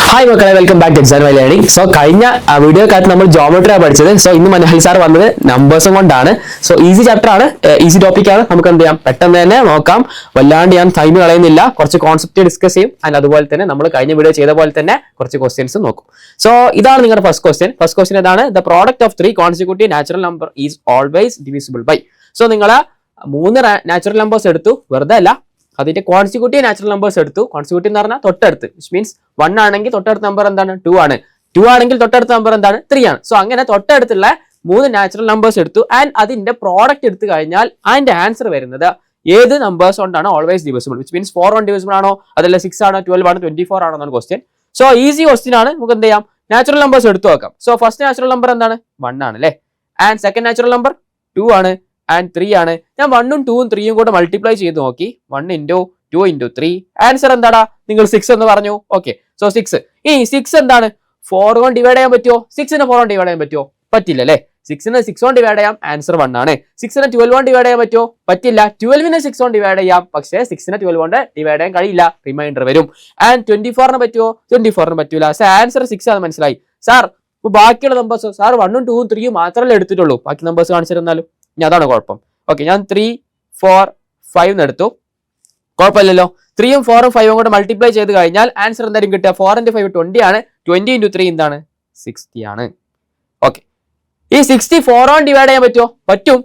Hi മക്കളെ, welcome back two exam learning. So കഴിഞ്ഞ വീഡിയോക്കകത്ത് നമ്മൾ ജോമെട്രിയാണ് പഠിച്ചത്. സോ ഇന്ന് മനഹൽ സാർ വന്നത് നമ്പേഴ്സും കൊണ്ടാണ്. സോ ഈസി ചാപ്റ്റർ ആണ്, ഈസി ടോപ്പിക് ആണ്. നമുക്ക് എന്ത് ചെയ്യാം, പെട്ടെന്ന് തന്നെ നോക്കാം. വല്ലാണ്ട് ഞാൻ ടൈം കളയുന്നില്ല. കുറച്ച് കോൺസെപ്റ്റ് ഡിസ്കസ് ചെയ്യും. ആൻഡ് അതുപോലെ തന്നെ നമ്മൾ കഴിഞ്ഞ വീഡിയോ ചെയ്ത പോലെ തന്നെ കുറച്ച് ക്വസ്റ്റ്യൻസ് നോക്കും. സോ ഇതാണ് നിങ്ങളുടെ ഫസ്റ്റ് ക്വസ്റ്റ്യൻ. ഫസ്റ്റ് ക്വസ്റ്റ്യൻ ഏതാണ്? The product of 3 consecutive natural number is always divisible by. So നിങ്ങൾ 3 നാച്ചുറൽ നമ്പേഴ്സ് എടുത്തു, വെറുതെ അല്ല, അതിന്റെ കോൺസിക്യൂട്ടീവ് നാച്ചുറൽ നമ്പേഴ്സ് എടുത്തു. കോൺസിക്യൂട്ടീവ് എന്ന് പറഞ്ഞാൽ തൊട്ടടുത്ത്, വിച്ച് മീൻസ് 1 ആണെങ്കിൽ തൊട്ടടുത്ത നമ്പർ എന്താണ്? 2 ആണ്. 2 ആണെങ്കിൽ തൊട്ടടുത്ത നമ്പർ എന്താണ്? 3 ആണ്. സോ അങ്ങനെ തൊട്ടടുത്തുള്ള 3 നാച്ചുറൽ നമ്പേഴ്സ് എടുത്തു. ആൻഡ് അതിന്റെ പ്രോഡക്റ്റ് എടുത്തു കഴിഞ്ഞാൽ അതിന്റെ ആൻസർ വരുന്നത് ഏത് നമ്പേഴ്സ് കൊണ്ടാണ് ഓൾവേസ് ഡിവിസിബിൾ? വിച്ച് മീൻസ് 4 കൊണ്ട് ഡിവിസിബിൾ ആണോ, അതല്ല 6 ആണോ, 12 ആണോ, 24 ആണോ എന്നാണ് ക്വസ്റ്റ്യൻ. സോ ഈസി ക്വസ്റ്റ്യൻ ആണ്. നമുക്ക് എന്ത് ചെയ്യാം, നാച്ചുറൽ നമ്പേഴ്സ് എടുത്തു നോക്കാം. സോ ഫസ്റ്റ് നാച്ചുറൽ നമ്പർ എന്താണ്? 1 ആണ് അല്ലേ. ആൻഡ് സെക്കൻഡ് നാച്ചുറൽ നമ്പർ 2 ആണ്. ആൻഡ് 3 ആണ്. ഞാൻ 1ഉം 2ഉം 3ഉം കൂടെ മൾട്ടിപ്ലൈ ചെയ്ത് നോക്കി. 1 into 2 into 3. ആൻസർ എന്താടാ? നിങ്ങൾ 6 എന്ന് പറഞ്ഞു. Okay, so 6. ഈ 6 എന്താണ്? 4 കൊണ്ട് ഡിവൈഡ് ചെയ്യാൻ പറ്റുമോ? 6നെ 4 കൊണ്ട് ഡിവൈഡ് ചെയ്യാൻ പറ്റുമോ? പറ്റില്ല അല്ലേ. 6നെ 6 കൊണ്ട് ഡിവൈഡ് ചെയ്യാം, ആൻസർ 1 ആണ്. 6നെ 12 കൊണ്ട് ഡിവൈഡ് ചെയ്യാൻ പറ്റുമോ? പറ്റില്ല. 12നെ 6 കൊണ്ട് ഡിവൈഡ് ചെയ്യാം, പക്ഷേ 6നെ 12 കൊണ്ട് ഡിവൈഡ് ചെയ്യാൻ കഴിയില്ല, റിമൈൻഡർ വരും. ആൻഡ് 24ന് പറ്റുമോ? 24ന് പറ്റൂല. സോ ആൻസർ 6 ആണ്. മനസ്സിലായി സാർ? ഇപ്പൊ ബാക്കിയുള്ള നമ്പേഴ്സ് സാർ 1ഉം 2ഉം 3ഉം മാത്രമല്ലേ എടുത്തിട്ടുള്ളൂ, ബാക്കി നമ്പേഴ്സ് കാണിച്ചിരുന്നാലും. ഇനി അതാണ് കുഴപ്പം. ഓക്കെ, ഞാൻ 3, 4, 5 എടുത്തു, കുഴപ്പമില്ലല്ലോ. 3ഉം 4ഉം 5ഉം കൂടെ മൾട്ടിപ്ലൈ ചെയ്ത് കഴിഞ്ഞാൽ ആൻസർ എന്തായാലും കിട്ടുക? 4 into 5 20 ആണ്. 20 into 3 എന്താണ്? 60 ആണ്. ഓക്കെ, ഈ 60 4 കൊണ്ട് ഡിവൈഡ് ചെയ്യാൻ പറ്റുമോ? പറ്റും.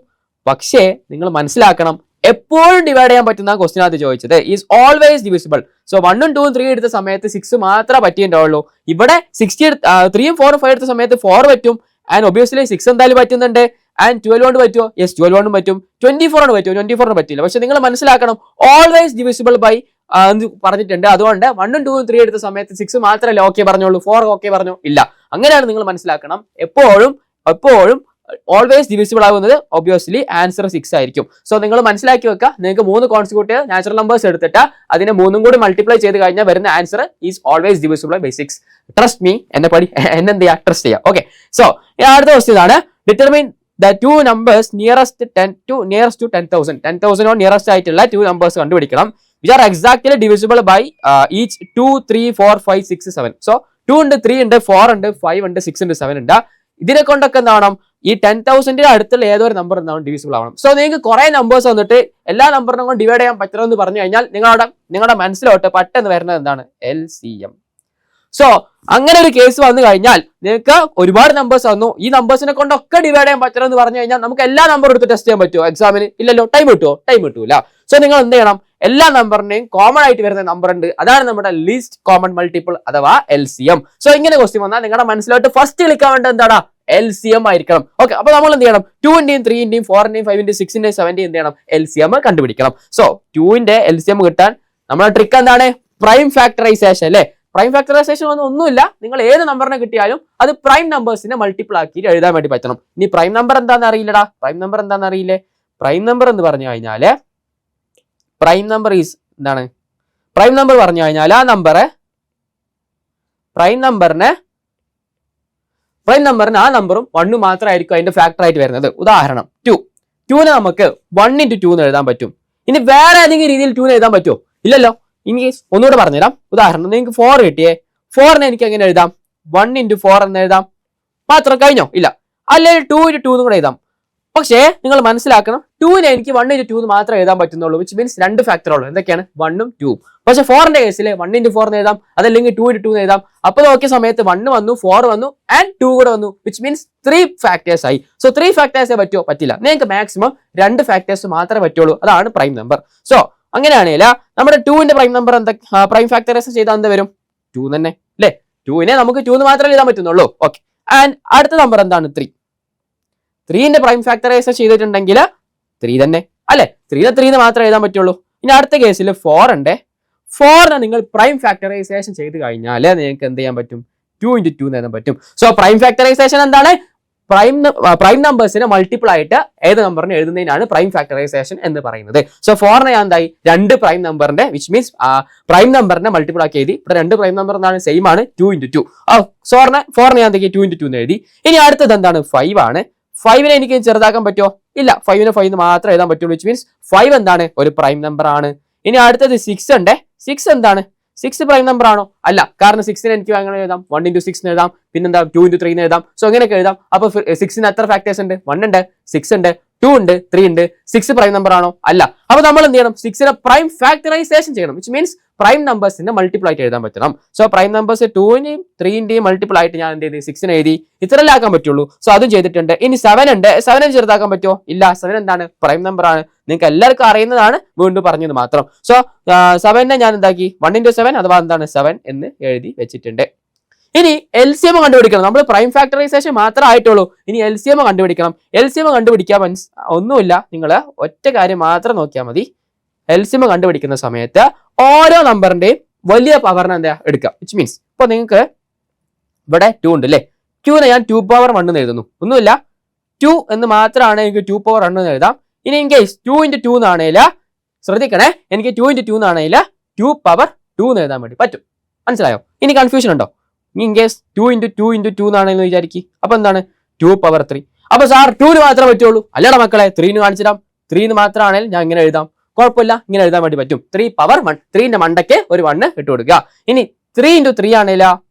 പക്ഷേ നിങ്ങൾ മനസ്സിലാക്കണം, എപ്പോഴും ഡിവൈഡ് ചെയ്യാൻ പറ്റുന്ന ക്വസ്റ്റ്യൻ അത് ചോദിച്ചത്. Is always divisible. സോ 1ഉം 2ഉം 3 എടുത്ത സമയത്ത് 6 മാത്രമേ പറ്റിയിട്ടുണ്ടാവുള്ളൂ. ഇവിടെ 3ഉം 4ഉം 5 എടുത്ത സമയത്ത് 4 പറ്റും. ആൻഡ് ഒബിയസ്ലി 6 എന്തായാലും പറ്റുന്നുണ്ട്. ആൻഡ് 12 കൊണ്ട് പറ്റുമോ? യെസ്, 12 കൊണ്ടും പറ്റും. 24 കൊണ്ട് പറ്റുമോ? 24 പറ്റില്ല. പക്ഷെ നിങ്ങൾ മനസ്സിലാക്കണം, ഓൾവേസ് ഡിവിസിബിൾ ബൈ എന്ന് പറഞ്ഞിട്ടുണ്ട്. അതുകൊണ്ട് 1ഉം 2ഉം 3 എടുത്ത സമയത്ത് 6 മാത്രമല്ല ഓക്കെ പറഞ്ഞോളൂ, 4 ഓക്കെ പറഞ്ഞു ഇല്ല. അങ്ങനെയാണ് നിങ്ങൾ മനസ്സിലാക്കണം. എപ്പോഴും ഓൾവേസ് ഡിവിസിബിൾ ആകുന്നത് ഒബിയസ്ലി ആൻസർ 6 ആയിരിക്കും. സോ നിങ്ങൾ മനസ്സിലാക്കി വെക്കുക, നിങ്ങൾക്ക് 3 കോൺസിക്യൂട്ടീവ് നാച്ചുറൽ നമ്പേഴ്സ് എടുത്തിട്ട് അതിനെ 3ഉം കൂടി മൾട്ടിപ്ലൈ ചെയ്ത് കഴിഞ്ഞാൽ വരുന്ന answer is always divisible by 6. Trust me, എന്നെന്ത് ചെയ്യാം, ട്രസ്റ്റ് ചെയ്യാം. ഓക്കെ, സോ അടുത്ത ക്വസ്റ്റ്യൻ ആണ്, determine the 2 numbers nearest to 10,000. 10,000 or nearest ആയിട്ടുള്ള 2 numbers കണ്ടുപിടിക്കണം. which are exactly divisible by each 2, 3, 4, 5, 6, 7. so 2 ഉണ്ട്, 3 ഉണ്ട്, 4 ഉണ്ട്, 5 ഉണ്ട്, 6 ഉണ്ട്, 7 ഉണ്ട്. ഇതിനെ കൊണ്ടൊക്കെ എന്താവണം? ഈ 10,000 അടുത്തുള്ള ഏതൊരു നമ്പർ എന്താവണം? ഡിവിസിബിൾ ആവണം. സോ നിങ്ങൾക്ക് കുറെ നമ്പേഴ്സ് വന്നിട്ട് എല്ലാ നമ്പറിനും കൊണ്ട് ഡിവൈഡ് ചെയ്യാൻ പറ്റുമെന്ന് പറഞ്ഞു കഴിഞ്ഞാൽ നിങ്ങളുടെ മനസ്സിലോട്ട് പെട്ടെന്ന് വരുന്നത് എന്താണ്? LCM. സോ അങ്ങനെ ഒരു കേസ് വന്നു കഴിഞ്ഞാൽ നിങ്ങൾക്ക് ഒരുപാട് നമ്പേഴ്സ് വന്നു, ഈ നമ്പേഴ്സിനെ കൊണ്ടൊക്കെ ഡിവൈഡ് ചെയ്യാൻ പറ്റണമെന്ന് പറഞ്ഞു കഴിഞ്ഞാൽ നമുക്ക് എല്ലാ നമ്പറും എടുത്ത് ടെസ്റ്റ് ചെയ്യാൻ പറ്റുമോ എക്സാമിന്? ഇല്ലല്ലോ. ടൈം കിട്ടുമോ? ടൈം കിട്ടൂല. സോ നിങ്ങൾ എന്ത് ചെയ്യണം? എല്ലാ നമ്പറിനെയും കോമൺ ആയിട്ട് വരുന്ന നമ്പർ ഉണ്ട്, അതാണ് നമ്മുടെ ലീസ്റ്റ് കോമൺ മൾട്ടിപ്പിൾ അഥവാ LCM. സോ ഇങ്ങനെ ക്വസ്റ്റ്യൻ വന്നാൽ നിങ്ങളുടെ മനസ്സിലോട്ട് ഫസ്റ്റ് ക്ലിക്ക് ആവേണ്ടത് എന്താണ്? LCM ആയിരിക്കണം. ഓക്കെ, അപ്പൊ നമ്മൾ എന്ത് ചെയ്യണം? 2ന്റെയും 3ന്റെയും 4ന്റെയും 5ന്റെയും 6ന്റെയും 7ന്റെയും എന്ത് ചെയ്യണം? LCM കണ്ടുപിടിക്കണം. സോ 2ന്റെ LCM കിട്ടാൻ നമ്മുടെ ട്രിക്ക് എന്താണ്? പ്രൈം ഫാക്ടറൈസേഷൻ അല്ലേ. പ്രൈം ഫാക്ടറൈസേഷൻ ഒന്നുമില്ല, നിങ്ങൾ ഏത് നമ്പറിനെ കിട്ടിയാലും അത് പ്രൈം നമ്പേഴ്സിനെ മൾട്ടിപ്പിൾ ആക്കിയിട്ട് എഴുതാൻ വേണ്ടി പറ്റണം. ഇനി പ്രൈം നമ്പർ എന്താണെന്ന് അറിയില്ലടാ. പ്രൈം നമ്പർ എന്താണെന്ന് അറിയില്ലേ? പ്രൈം നമ്പർ എന്ന് പറഞ്ഞു കഴിഞ്ഞാല് പ്രൈം നമ്പർ ഈസ് എന്താണ്? പ്രൈം നമ്പർ പറഞ്ഞു കഴിഞ്ഞാൽ ആ നമ്പറ് പ്രൈം നമ്പറിന് ആ നമ്പറും 1 മാത്രമായിരിക്കും അതിന്റെ ഫാക്ടർ ആയിട്ട് വരുന്നത്. ഉദാഹരണം 2നെ നമുക്ക് 1 into 2 എന്ന് എഴുതാൻ പറ്റും. ഇനി വേറെ ഏതെങ്കിലും രീതിയിൽ 2 എഴുതാൻ പറ്റുമോ? ഇല്ലല്ലോ. ഇൻ കേസ് ഒന്നുകൂടെ പറഞ്ഞുതരാം. ഉദാഹരണം, നിങ്ങൾക്ക് 4 കിട്ടിയേ, 4നെ എനിക്ക് എങ്ങനെ എഴുതാം? 1 into 4 എന്ന് എഴുതാം. മാത്രം കഴിഞ്ഞോ? ഇല്ല. അല്ലെങ്കിൽ 2 into 2 എന്ന് കൂടെ എഴുതാം. പക്ഷേ നിങ്ങൾ മനസ്സിലാക്കണം, 2നെ എനിക്ക് 1 into 2 എന്ന് മാത്രമേ എഴുതാൻ പറ്റുന്നുള്ളൂ. Which means 2 ഫാക്ടറുള്ളൂ. എന്തൊക്കെയാണ്? 1ഉം 2ഉം. പക്ഷേ 4ന്റെ കേസിൽ 1 into 4 എന്ന് എഴുതാം, അതല്ലെങ്കിൽ 2 into 2 എന്ന് എഴുതാം. അപ്പോൾ നോക്കിയ സമയത്ത് 1 വന്നു, 4 വന്നു, ആൻഡ് 2 കൂടെ വന്നു. വിച്ച് മീൻസ് 3 ഫാക്ടേഴ്സ് ആയി. സോ 3 ഫാക്ടേഴ്സേ പറ്റുമോ? പറ്റില്ല. നിങ്ങൾക്ക് മാക്സിമം 2 ഫാക്ടേഴ്സ് മാത്രമേ പറ്റുള്ളൂ. അതാണ് പ്രൈം നമ്പർ. സോ അങ്ങനെയാണെങ്കിൽ നമ്മുടെ 2ന്റെ പ്രൈം നമ്പർ പ്രൈം ഫാക്ടറൈസേഷൻ ചെയ്താൽ എന്ത് വരും? 2 തന്നെ അല്ലേ. 2നെ നമുക്ക് 2 എന്ന് മാത്രമേ എഴുതാൻ പറ്റുന്നുള്ളൂ. ഓക്കെ, ആൻഡ് അടുത്ത നമ്പർ എന്താണ്? 3ന്റെ പ്രൈം ഫാക്ടറൈസേഷൻ ചെയ്തിട്ടുണ്ടെങ്കിൽ 3 തന്നെ അല്ലെ. 3നെ മാത്രമേ എഴുതാൻ പറ്റുള്ളൂ. ഇനി അടുത്ത കേസിൽ 4 ഉണ്ട്. 4നെ നിങ്ങൾ പ്രൈം ഫാക്ടറൈസേഷൻ ചെയ്ത് കഴിഞ്ഞാൽ നിങ്ങൾക്ക് എന്ത് ചെയ്യാൻ പറ്റും? 2 into 2 എന്ന് എഴുതാൻ പറ്റും. സോ പ്രൈം ഫാക്ടറൈസേഷൻ എന്താണ്? പ്രൈം നമ്പേഴ്സിനെ മൾട്ടിപ്പിൾ ആയിട്ട് ഏത് നമ്പറിനെ എഴുതുന്നതിനാണ് പ്രൈം ഫാക്ടറൈസേഷൻ എന്ന് പറയുന്നത്. സോ 4നെ ഞാൻ എന്തായി? 2 പ്രൈം നമ്പറിന്റെ വിച്ച് മീൻസ് പ്രൈം നമ്പറിനെ മൾട്ടിപ്പിൾ ആക്കി എഴുതി. ഇവിടെ 2 പ്രൈം നമ്പർ എന്താണ്? സെയിം ആണ്, 2 into 2. 4നെ ഞാൻ എന്തൊക്കെ 2 into 2 എന്ന് എഴുതി. ഇനി അടുത്തത് എന്താണ്? 5 ആണ്. 5നെ എനിക്ക് ചെറുതാക്കാൻ പറ്റുമോ? ഇല്ല. 5നെ 5 എന്ന് മാത്രമേ എഴുതാൻ പറ്റുള്ളൂ. വിച്ച് മീൻസ് 5 എന്താണ്? ഒരു പ്രൈം നമ്പർ ആണ്. ഇനി അടുത്തത് 6 ഉണ്ട്. 6 എന്താണ്? 6 പ്രൈം നമ്പർ ആണോ? അല്ല. കാരണം 6ന് എനിക്ക് അങ്ങനെ എഴുതാം, 1 into 6 എഴുതാം, പിന്നെന്താ 2 into 3 എഴുതാം. സോ അങ്ങനെയൊക്കെ എഴുതാം. അപ്പൊ 6ന് എത്ര ഫാക്ടേഴ്സ് ഉണ്ട്? 1 ഉണ്ട്, 6 ഉണ്ട്, 2 ഉണ്ട്, 3 ഉണ്ട്. 6 പ്രൈം നമ്പർ ആണോ? അല്ല. അപ്പൊ നമ്മൾ എന്ത് ചെയ്യണം? 6നെ പ്രൈം ഫാക്ടറൈസേഷൻ ചെയ്യണം, വിച്ച് മീൻസ് പ്രൈം നമ്പേഴ്സിന്റെ മൾട്ടിപ്പിൾ ആയിട്ട് എഴുതാൻ പറ്റണം. സോ പ്രൈം നമ്പേഴ്സ് 2ന്റെയും 3ന്റെയും മൾട്ടിപ്പിൾ ആയിട്ട് ഞാൻ എന്ത് ചെയ്ത് 6നെ എഴുതി. ഇത്രയല്ലേ ആക്കാൻ പറ്റുള്ളൂ. സോ അതും ചെയ്തിട്ടുണ്ട്. ഇനി 7 ഉണ്ട്, 7നെ ചെറുതാക്കാൻ പറ്റുമോ? ഇല്ല. 7 എന്താണ്? പ്രൈം നമ്പർ ആണ്. നിങ്ങൾക്ക് എല്ലാവർക്കും അറിയുന്നതാണ്, വീണ്ടും പറഞ്ഞത് മാത്രം. സോ 7നെ ഞാൻ എന്താക്കി? 1 into 7 അഥവാ എന്താണ് 7 എന്ന് എഴുതി വെച്ചിട്ടുണ്ട്. ഇനി LCM കണ്ടുപിടിക്കണം. നമ്മൾ പ്രൈം ഫാക്ടറൈസേഷൻ മാത്രമേ ആയിട്ടുള്ളൂ. ഇനി LCM കണ്ടുപിടിക്കണം. LCM കണ്ടുപിടിക്കാൻ ഒന്നുമില്ല, നിങ്ങൾ ഒറ്റ കാര്യം മാത്രം നോക്കിയാൽ മതി. LCM കണ്ടുപിടിക്കുന്ന സമയത്ത് ഓരോ നമ്പറിന്റെയും വലിയ പവറിനെ എന്താ എടുക്കുക, വിച്ച് മീൻസ് ഇപ്പൊ നിങ്ങൾക്ക് ഇവിടെ 2 ഉണ്ട് അല്ലേ? 2നെ ഞാൻ 2 power 1 എന്ന് എഴുതുന്നു. ഒന്നുമില്ല, 2 എന്ന് മാത്രമാണ് എനിക്ക് 2 power 1 എന്ന് എഴുതാം. ഇനി ഇൻ കേസ് 2 into 2 എന്നാണേല, ശ്രദ്ധിക്കണേ, എനിക്ക് 2 into 2 എന്നാണേല 2 power 2 എന്ന് എഴുതാൻ വേണ്ടി പറ്റും. മനസ്സിലായോ? ഇനി കൺഫ്യൂഷൻ ഉണ്ടോ? ഇൻ കേസ് 2 into 2 into 2 എന്നാണെന്ന് വിചാരിക്കും. അപ്പൊ എന്താണ്? 2 power 3. അപ്പൊ സാർ 2ന് മാത്രമേ പറ്റുള്ളൂ. അല്ലടാ മക്കളെ, 3ന് കാണിച്ചിടാം. 3ന് മാത്രമാണെങ്കിൽ ഞാൻ ഇങ്ങനെ എഴുതാം, കുഴപ്പമില്ല, ഇങ്ങനെ എഴുതാൻ വേണ്ടി പറ്റും. 3 power 1. 3ന്റെ മണ്ടയ്ക്ക് ഒരു 1 ഇട്ട് കൊടുക്കുക. ഇനി 3 into 3 ആണേല,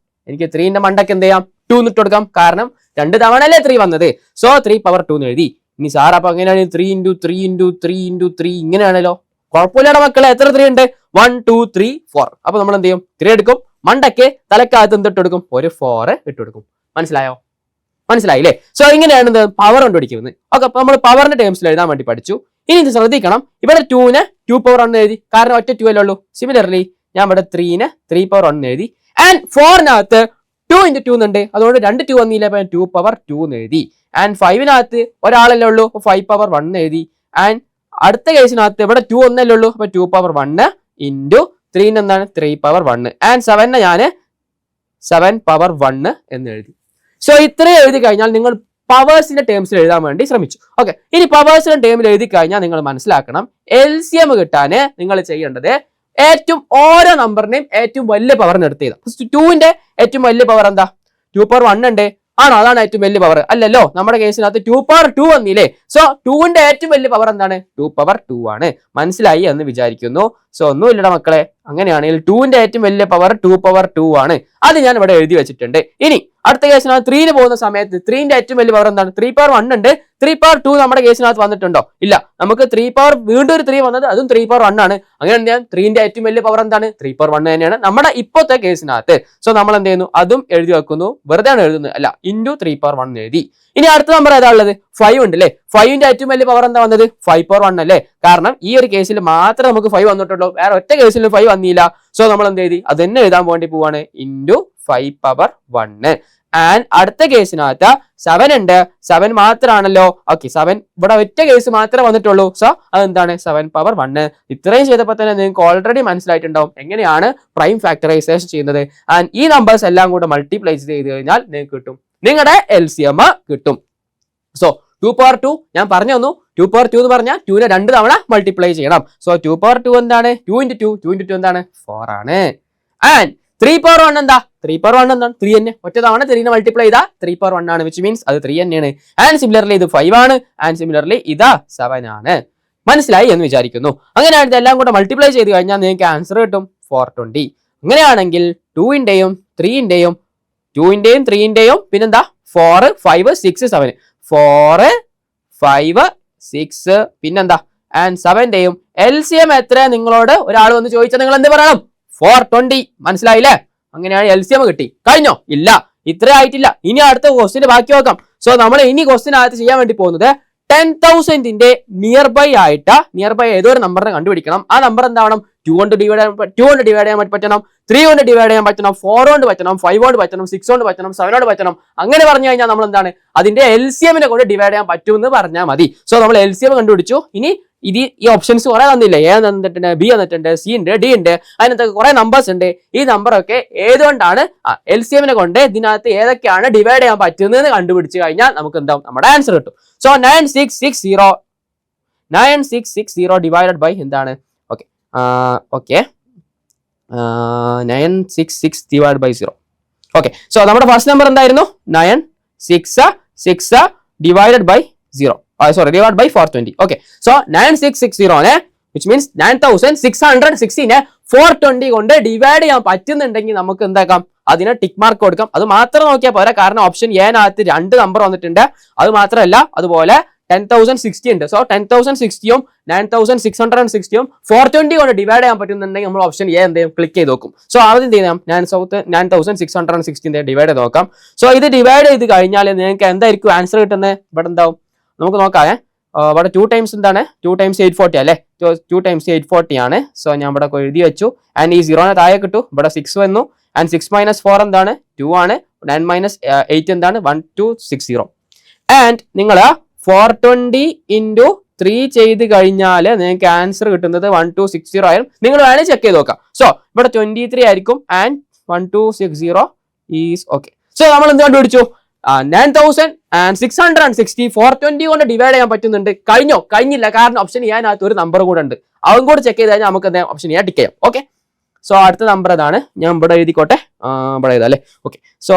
എനിക്ക് 3ന്റെ മണ്ടയ്ക്ക് എന്ത് ചെയ്യാം? 2 ഇട്ട് കൊടുക്കാം. കാരണം 2 തവണ അല്ലേ 3 വന്നത്. സോ 3 power 2 എന്ന് എഴുതി. ഇനി സാർ അപ്പൊ അങ്ങനെയാണ് 3 into 3 into 3 into 3 ഇങ്ങനെയാണല്ലോ. കുഴപ്പമില്ലടാ മക്കളെ, എത്ര 3 ഉണ്ട്? 1 2 3 4. അപ്പൊ നമ്മൾ എന്ത് ചെയ്യും? 3 എടുക്കും, മണ്ടയ്ക്ക് തലക്കകത്ത് എന്തിട്ട് കൊടുക്കും? ഒരു 4 ഇട്ട് കൊടുക്കും. മനസ്സിലായോ? മനസ്സിലായില്ലേ? സോ ഇങ്ങനെയാണ് പവർ കണ്ടുപിടിക്കുന്നത്. ഓക്കെ, അപ്പൊ നമ്മൾ പവറിന്റെ ടേംസിൽ എഴുതാൻ വേണ്ടി പഠിച്ചു. ഇനി ഇത് ശ്രദ്ധിക്കണം, ഇവിടെ 2ന് 2 power 1 എഴുതി, കാരണം ഒറ്റ 2 അല്ലേ ഉള്ളൂ. സിമിലർലി ഞാൻ ഇവിടെ 3ന് 3 power 1 എഴുതി. ആൻഡ് 4നകത്ത് 2 into 2 എന്നുണ്ട്, അതുകൊണ്ട് 2 2 വന്നില്ല, 2 power 2 എന്ന് എഴുതി. ആൻഡ് 5നകത്ത് ഒരാളല്ലേ ഉള്ളൂ, 5 power 1 എഴുതി. ആൻഡ് അടുത്ത കേസിനകത്ത് ഇവിടെ 2 ഒന്നല്ലേ ഉള്ളൂ, അപ്പൊ 2 power 1 into 3 എന്താണ്? 3 power 1. ആൻഡ് 7നെ ഞാൻ 7 power 1 എന്ന് എഴുതി. സോ ഇത്രയും എഴുതി കഴിഞ്ഞാൽ നിങ്ങൾ പവേഴ്സിന്റെ ടേംസിൽ എഴുതാൻ വേണ്ടി ശ്രമിച്ചു. ഓക്കെ, ഇനി പവേഴ്സിന്റെ ടേമിൽ എഴുതി കഴിഞ്ഞാൽ നിങ്ങൾ മനസ്സിലാക്കണം, LCM കിട്ടാന് നിങ്ങൾ ചെയ്യേണ്ടത് ഏറ്റവും ഓരോ നമ്പറിനെയും ഏറ്റവും വലിയ പവറിന് എടുത്ത് ചെയ്താൽ. 2ന്റെ ഏറ്റവും വലിയ പവർ എന്താ? 2 power 1 ഉണ്ട് ആണോ? അതാണ് ഏറ്റവും വലിയ പവർ അല്ലല്ലോ. നമ്മുടെ കേസിനകത്ത് 2 power 2 വന്നില്ലേ. സോ 2ന്റെ ഏറ്റവും വലിയ പവർ എന്താണ്? 2 power 2 ആണ്. മനസ്സിലായി എന്ന് വിചാരിക്കുന്നു. സോ ഒന്നുമില്ലട മക്കളെ, അങ്ങനെയാണെങ്കിൽ 2ന്റെ ഏറ്റവും വലിയ പവർ 2 power 2 ആണ്. അത് ഞാൻ ഇവിടെ എഴുതി വെച്ചിട്ടുണ്ട്. ഇനി അടുത്ത കേസിനകത്ത് 3ന് പോകുന്ന സമയത്ത് 3ന്റെ ഏറ്റവും വലിയ പവർ എന്താണ്? 3 power 1 ഉണ്ട്. 3 power 2 നമ്മുടെ കേസിനകത്ത് വന്നിട്ടുണ്ടോ? ഇല്ല. നമുക്ക് 3 power വീണ്ടും ഒരു 3 വന്നത്, അതും 3 power 1 ആണ്. അങ്ങനെ എന്ത് ചെയ്യാം? 3ന്റെ ഏറ്റവും വലിയ പവർ എന്താണ്? 3 power 1 തന്നെയാണ് നമ്മുടെ ഇപ്പോഴത്തെ കേസിനകത്ത്. സോ നമ്മൾ എന്ത് ചെയ്യുന്നു? അതും എഴുതി വെക്കുന്നു. വെറുതെ ആണ് എഴുതുന്നത് അല്ല, into 3 power 1 എഴുതി. ഇനി അടുത്ത നമ്പർ ഏതാ ഉള്ളത്? 5 ഉണ്ട് അല്ലേ? 5ന്റെ ഏറ്റവും വലിയ പവർ എന്താ വന്നത്? 5 power 1 അല്ലേ? കാരണം ഈ ഒരു കേസിൽ മാത്രമേ നമുക്ക് 5 വന്നിട്ടുള്ളൂ, വേറെ ഒറ്റ കേസിൽ 5 വന്നില്ല. സോ നമ്മൾ എന്ത് എഴുതി? അത് തന്നെ എഴുതാൻ വേണ്ടി പോവാണ്, into 5 power 1. ആൻഡ് അടുത്ത കേസിനകത്ത് 7 ഉണ്ട്, 7 മാത്രമാണല്ലോ. ഓക്കെ, 7 ഇവിടെ ഒറ്റ കേസ് മാത്രമേ വന്നിട്ടുള്ളൂ. സോ അതെന്താണ്? 7 power 1. ഇത്രയും ചെയ്തപ്പോൾ തന്നെ നിങ്ങൾക്ക് ഓൾറെഡി മനസ്സിലായിട്ടുണ്ടാവും എങ്ങനെയാണ് പ്രൈം ഫാക്ടറൈസേഷൻ ചെയ്യുന്നത്. ആൻഡ് ഈ നമ്പേഴ്സ് എല്ലാം കൂടെ മൾട്ടിപ്ലൈ ചെയ്ത് കഴിഞ്ഞാൽ നിങ്ങൾക്ക് കിട്ടും, നിങ്ങളുടെ LCM കിട്ടും. സോ 2 power 2 ഞാൻ പറഞ്ഞു തന്നു. 2 power 2 എന്ന് പറഞ്ഞാൽ 2നെ 2 തവണ മൾട്ടിപ്ലൈ ചെയ്യണം. സോ 2 power 2 എന്താണ്? 2 into 2, 2 into 2 എന്താണ്? 4 ആണ്. ആൻഡ് 3 power 1 എന്താ? 3 power 1 എന്താണ്? 3 തന്നെ. ഒറ്റ തവണ 3നെ മൾട്ടിപ്ലൈ ചെയ്താൽ 3 power 1 ആണ്, വിച്ച് മീൻസ് അത് 3 തന്നെയാണ്. ആൻഡ് സിമിലർലി ഇത് 5 ആണ്. ആൻഡ് സിമിലർലി ഇതാ 7 ആണ്. മനസ്സിലായി എന്ന് വിചാരിക്കുന്നു. അങ്ങനെയാണ് ഇതെല്ലാം കൂടെ മൾട്ടിപ്ലൈ ചെയ്ത് കഴിഞ്ഞാൽ നിങ്ങൾക്ക് ആൻസർ കിട്ടും 420. അങ്ങനെയാണെങ്കിൽ 2ന്റെയും 3ന്റെയും 3ന്റെയും പിന്നെന്താ 4 5 6 7 4 5 6 പിന്നെന്താ ആൻഡ് 7ന്റെയും LCM എത്ര? നിങ്ങളോട് ഒരാൾ വന്ന് ചോദിച്ചാൽ നിങ്ങൾ എന്ത് പറയണം? 420. മനസ്സിലായില്ലേ? അങ്ങനെയാണ് LCM കിട്ടി. കഴിഞ്ഞോ? ഇല്ല, ഇത്ര ആയിട്ടില്ല. ഇനി അടുത്ത ക്വസ്റ്റിന് ബാക്കി നോക്കാം. സോ നമ്മൾ ഇനി ക്വസ്റ്റിനകത്ത് ചെയ്യാൻ വേണ്ടി പോകുന്നത് 10,000ന്റെ നിയർ ബൈ ഏതോ ഒരു നമ്പറിനെ കണ്ടുപിടിക്കണം. ആ നമ്പർ എന്താവണം? 2 കൊണ്ട് ഡിവൈഡ് ചെയ്യാൻ പറ്റണം, 3 കൊണ്ട് ഡിവൈഡ് ചെയ്യാൻ പറ്റണം, 4 കൊണ്ട് പറ്റണം, 5 കൊണ്ട് പറ്റണം, 6 കൊണ്ട് പറ്റണം, 7 കൊണ്ട് പറ്റണം. അങ്ങനെ പറഞ്ഞു കഴിഞ്ഞാൽ നമ്മൾ എന്താണ്? അതിന്റെ LCMനെ കൊണ്ട് ഡിവൈഡ് ചെയ്യാൻ പറ്റുമെന്ന് പറഞ്ഞാൽ മതി. സോ നമ്മൾ LCM കണ്ടുപിടിച്ചു. ഇനി ഈ ഓപ്ഷൻസ് കുറെ തന്നില്ലേ? A തന്നിട്ടുണ്ട്, B തന്നിട്ടുണ്ട്, C ഉണ്ട്, D ഉണ്ട്, അതിനകത്തൊക്കെ കുറെ നമ്പേഴ്സ് ഉണ്ട്. ഈ നമ്പറൊക്കെ ഏതുകൊണ്ടാണ് LCMനെ കൊണ്ട് ഇതിനകത്ത് ഏതൊക്കെയാണ് ഡിവൈഡ് ചെയ്യാൻ പറ്റുന്നതെന്ന് കണ്ടുപിടിച്ച് കഴിഞ്ഞാൽ നമുക്ക് എന്താവും? നമ്മുടെ ആൻസർ കിട്ടും. സോ 9660 ഡിവൈഡഡ് ബൈ എന്താണ്? Okay 966 divide by 0. Okay, so നമ്മുടെ ഫസ്റ്റ് നമ്പർ എന്തായിരുന്നു? 966 divided by 0. divided by 420. Okay, so 9660 which means 9660 നെ 420 കൊണ്ട് ഡിവൈഡ് ചെയ്യാൻ പറ്റുന്നുണ്ടെങ്കിൽ നമുക്ക് എന്താക്കാം, അതിന് ടിക്ക് മാർക്ക് കൊടുക്കാം. അത് മാത്രം നോക്കിയാൽ പോരാ, കാരണം ഓപ്ഷൻ എനകത്ത് 2 നമ്പർ വന്നിട്ടുണ്ട്. അത് മാത്രമല്ല അതുപോലെ 10,060 ഉണ്ട്. സോ 10,060 9,660 420 കൊണ്ട് ഡിവൈഡ് ചെയ്യാൻ പറ്റുന്നുണ്ടെങ്കിൽ നമ്മൾ ഓപ്ഷൻ എ എന്ത് ചെയ്യും, ക്ലിക്ക് ചെയ്ത് നോക്കും. സോ ആദ്യം എന്ത് ചെയ്യാം, 9,660 ഡിവൈഡ് ചെയ്ത് നോക്കാം. സോ ഇത് ഡിവൈഡ് ചെയ്ത് കഴിഞ്ഞാൽ നിങ്ങൾക്ക് എന്തായിരിക്കും ആൻസർ കിട്ടുന്നത്? ഇവിടെ എന്താവും നമുക്ക് നോക്കാം. ഇവിടെ 2 ടൈംസ് എന്താണ്, 2 ടൈംസ് 840 അല്ലേ, 2 ടൈംസ് 840 ആണ്. സോ ഞാൻ ഇവിടെ എഴുതി വെച്ചു. ആൻഡ് ഈ 0 താഴെ കിട്ടും. ഇവിടെ 6 വന്നു. ആൻഡ് 6 - 4 എന്താണ്, 2 ആണ്. 9 - 8 എന്താണ്, 1260. ആൻഡ് നിങ്ങൾ 420 × 3 ചെയ്ത് കഴിഞ്ഞാൽ നിങ്ങൾക്ക് ആൻസർ കിട്ടുന്നത് 1260 ആയും. നിങ്ങൾ വേണമെങ്കിൽ ചെക്ക് ചെയ്ത് നോക്കാം. സോ ഇവിടെ 23 ആയിരിക്കും. And 1260 is okay. സോ നമ്മൾ എന്ത് കണ്ടുപിടിച്ചു, 9,660 420 കൊണ്ട് ഡിവൈഡ് ചെയ്യാൻ പറ്റുന്നുണ്ട്. കഴിഞ്ഞില്ല, കാരണം ഓപ്ഷൻ ചെയ്യാനകത്ത് ഒരു നമ്പർ കൂടെ ഉണ്ട്. അതും കൂടെ ചെക്ക് ചെയ്ത് കഴിഞ്ഞാൽ നമുക്ക് എന്താ ഓപ്ഷൻ ചെയ്യാൻ ടിക്ക് ചെയ്യാം. ഓക്കെ, സോ അടുത്ത നമ്പർ അതാണ്. ഞാൻ ഇവിടെ എഴുതിക്കോട്ടെ, ഇവിടെ എഴുതാം അല്ലേ. ഓക്കെ, സോ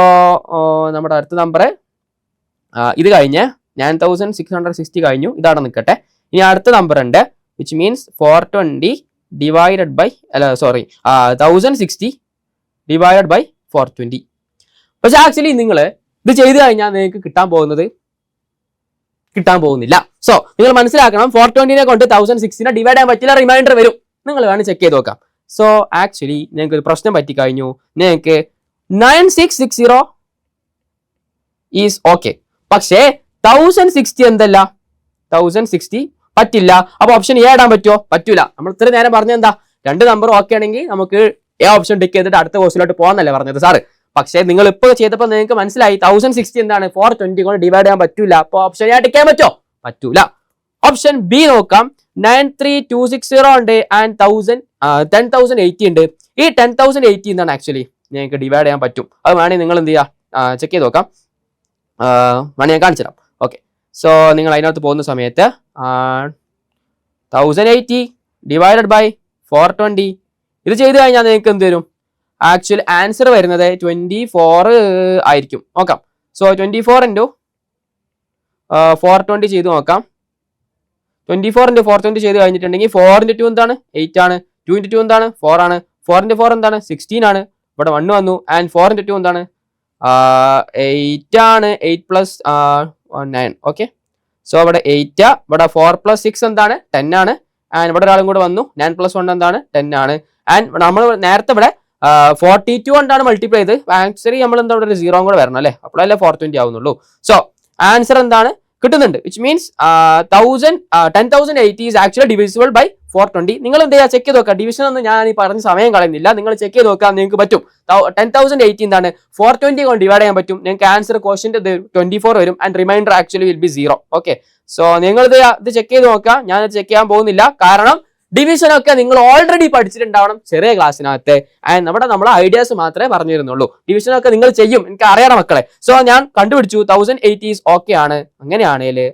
നമ്മുടെ അടുത്ത നമ്പർ ഇത് കഴിഞ്ഞ് 9,660 കഴിഞ്ഞു. ഇതാണ് നിൽക്കട്ടെ. ഇനി അടുത്ത നമ്പർ ഉണ്ട്, which means 420 divided by 1060 divided by 420. പക്ഷെ ആക്ച്വലി നിങ്ങൾ ഇത് ചെയ്ത് കഴിഞ്ഞാൽ നിങ്ങൾക്ക് കിട്ടാൻ പോകുന്നില്ല. സോ നിങ്ങൾ മനസ്സിലാക്കണം, 420 കൊണ്ട് 1060 ഡിവൈഡ് ചെയ്യാൻ പറ്റില്ല, റിമൈൻഡർ വരും. നിങ്ങൾ വേണം ചെക്ക് ചെയ്ത് നോക്കാം. സോ ആക്ച്വലി നിങ്ങൾക്ക് ഒരു പ്രശ്നം പറ്റിക്കഴിഞ്ഞു. നിങ്ങൾക്ക് 9660 ഈസ് ഓക്കെ. പക്ഷേ 1060 എന്തല്ല, 1060 പറ്റില്ല. അപ്പൊ ഓപ്ഷൻ എ ഇടാൻ പറ്റുമോ? പറ്റൂല. നമ്മൾ ഇത്ര നേരം പറഞ്ഞത് എന്താ, 2 നമ്പർ ഓക്കെ ആണെങ്കിൽ നമുക്ക് എ ഓപ്ഷൻ ടിക്ക് ചെയ്തിട്ട് അടുത്ത കോഴ്സിലോട്ട് പോകാന്നല്ലേ പറഞ്ഞത് സാറ്. പക്ഷേ നിങ്ങൾ ഇപ്പോൾ ചെയ്തപ്പോൾ നിങ്ങൾക്ക് മനസ്സിലായി 1060 എന്താണ് 420 കൊണ്ട് ഡിവൈഡ് ചെയ്യാൻ പറ്റൂല. അപ്പൊ ഓപ്ഷൻ എ ടിക്ക് ചെയ്യാൻ പറ്റുമോ? പറ്റൂല. ഓപ്ഷൻ ബി നോക്കാം. 93260 ഉണ്ട് ആൻഡ് 10,080 ഉണ്ട്. ഈ 10,080 എന്താണ് ആക്ച്വലി നിങ്ങൾക്ക് ഡിവൈഡ് ചെയ്യാൻ പറ്റും. അത് വേണമെങ്കിൽ നിങ്ങൾ എന്ത് ചെയ്യുക, ചെക്ക് ചെയ്ത് നോക്കാം. വേണമെങ്കിൽ ഞാൻ കാണിച്ചു തരാം. ഓക്കെ, സോ നിങ്ങൾ അതിനകത്ത് പോകുന്ന സമയത്ത് 1080 ഡിവൈഡഡ് ബൈ 420 ഇത് ചെയ്ത് കഴിഞ്ഞാൽ നിങ്ങൾക്ക് എന്ത് വരും, ആക്ച്വൽ ആൻസർ വരുന്നത് 24 ആയിരിക്കും. നോക്കാം. സോ 24 × 420 ചെയ്ത് നോക്കാം. 24 × 420 ചെയ്ത് കഴിഞ്ഞിട്ടുണ്ടെങ്കിൽ 4 × 2 എന്താണ് 8 ആണ്. 2 × 2 എന്താണ് 4 ആണ്. 4 × 4 എന്താണ് 16 ആണ്. ഇവിടെ 1 വന്നു. ആൻഡ് 4 × 2 എന്താണ് 8 ആണ്. 8 + 9. ഓക്കെ, സോ ഇവിടെ 8, ഇവിടെ 4 + 6 എന്താണ് 10 ആണ്. ആൻഡ് ഇവിടെ ഒരാളും കൂടെ വന്നു. 9 + 1 എന്താണ് 10 ആണ്. ആൻഡ് നമ്മൾ നേരത്തെ ഇവിടെ 42 കൊണ്ടാണ് മൾട്ടിപ്ലൈ ചെയ്ത്. ആക്ച്വലി നമ്മൾ എന്താ ഇവിടെ ഒരു 0 കൂടെ വരണം അല്ലേ, അപ്പോഴല്ലേ 420 ആവുന്നുള്ളൂ. സോ ആൻസർ എന്താണ് കിട്ടുന്നുണ്ട്, which means 10,080 is actually divisible by 420. നിങ്ങൾ എന്ത് ചെയ്യുക, ചെക്ക് ചെയ്ത് നോക്കുക. ഡിവിഷൻ ഒന്നും ഞാൻ ഈ പറഞ്ഞ സമയം കളയുന്നില്ല, നിങ്ങൾ ചെക്ക് ചെയ്ത് നോക്കാം, നിങ്ങൾക്ക് പറ്റും. 10,080 എന്താണ് 420 കൊണ്ട് ഡിവൈഡ് ചെയ്യാൻ പറ്റും. നിങ്ങൾക്ക് ആൻസർ ക്വസ്റ്റ്യൻ്റെ 24 വരും. And reminder actually will be 0. Okay, so നിങ്ങൾ ഇത് ചെക്ക് ചെയ്ത് നോക്കാം. ഞാൻ ചെക്ക് ചെയ്യാൻ പോകുന്നില്ല, കാരണം ഡിവിഷൻ ഒക്കെ നിങ്ങൾ ഓൾറെഡി പഠിച്ചിട്ടുണ്ടാവണം ചെറിയ ക്ലാസ്സിനകത്ത്. ആൻഡ് നമ്മൾ ഐഡിയാസ് മാത്രമേ പറഞ്ഞു തരുന്നുള്ളൂ. ഡിവിഷൻ ഒക്കെ നിങ്ങൾ ചെയ്യും, എനിക്ക് അറിയണം മക്കളെ. സോ ഞാൻ കണ്ടുപിടിച്ചു 1080 ഓക്കെ ആണ്. അങ്ങനെയാണേല്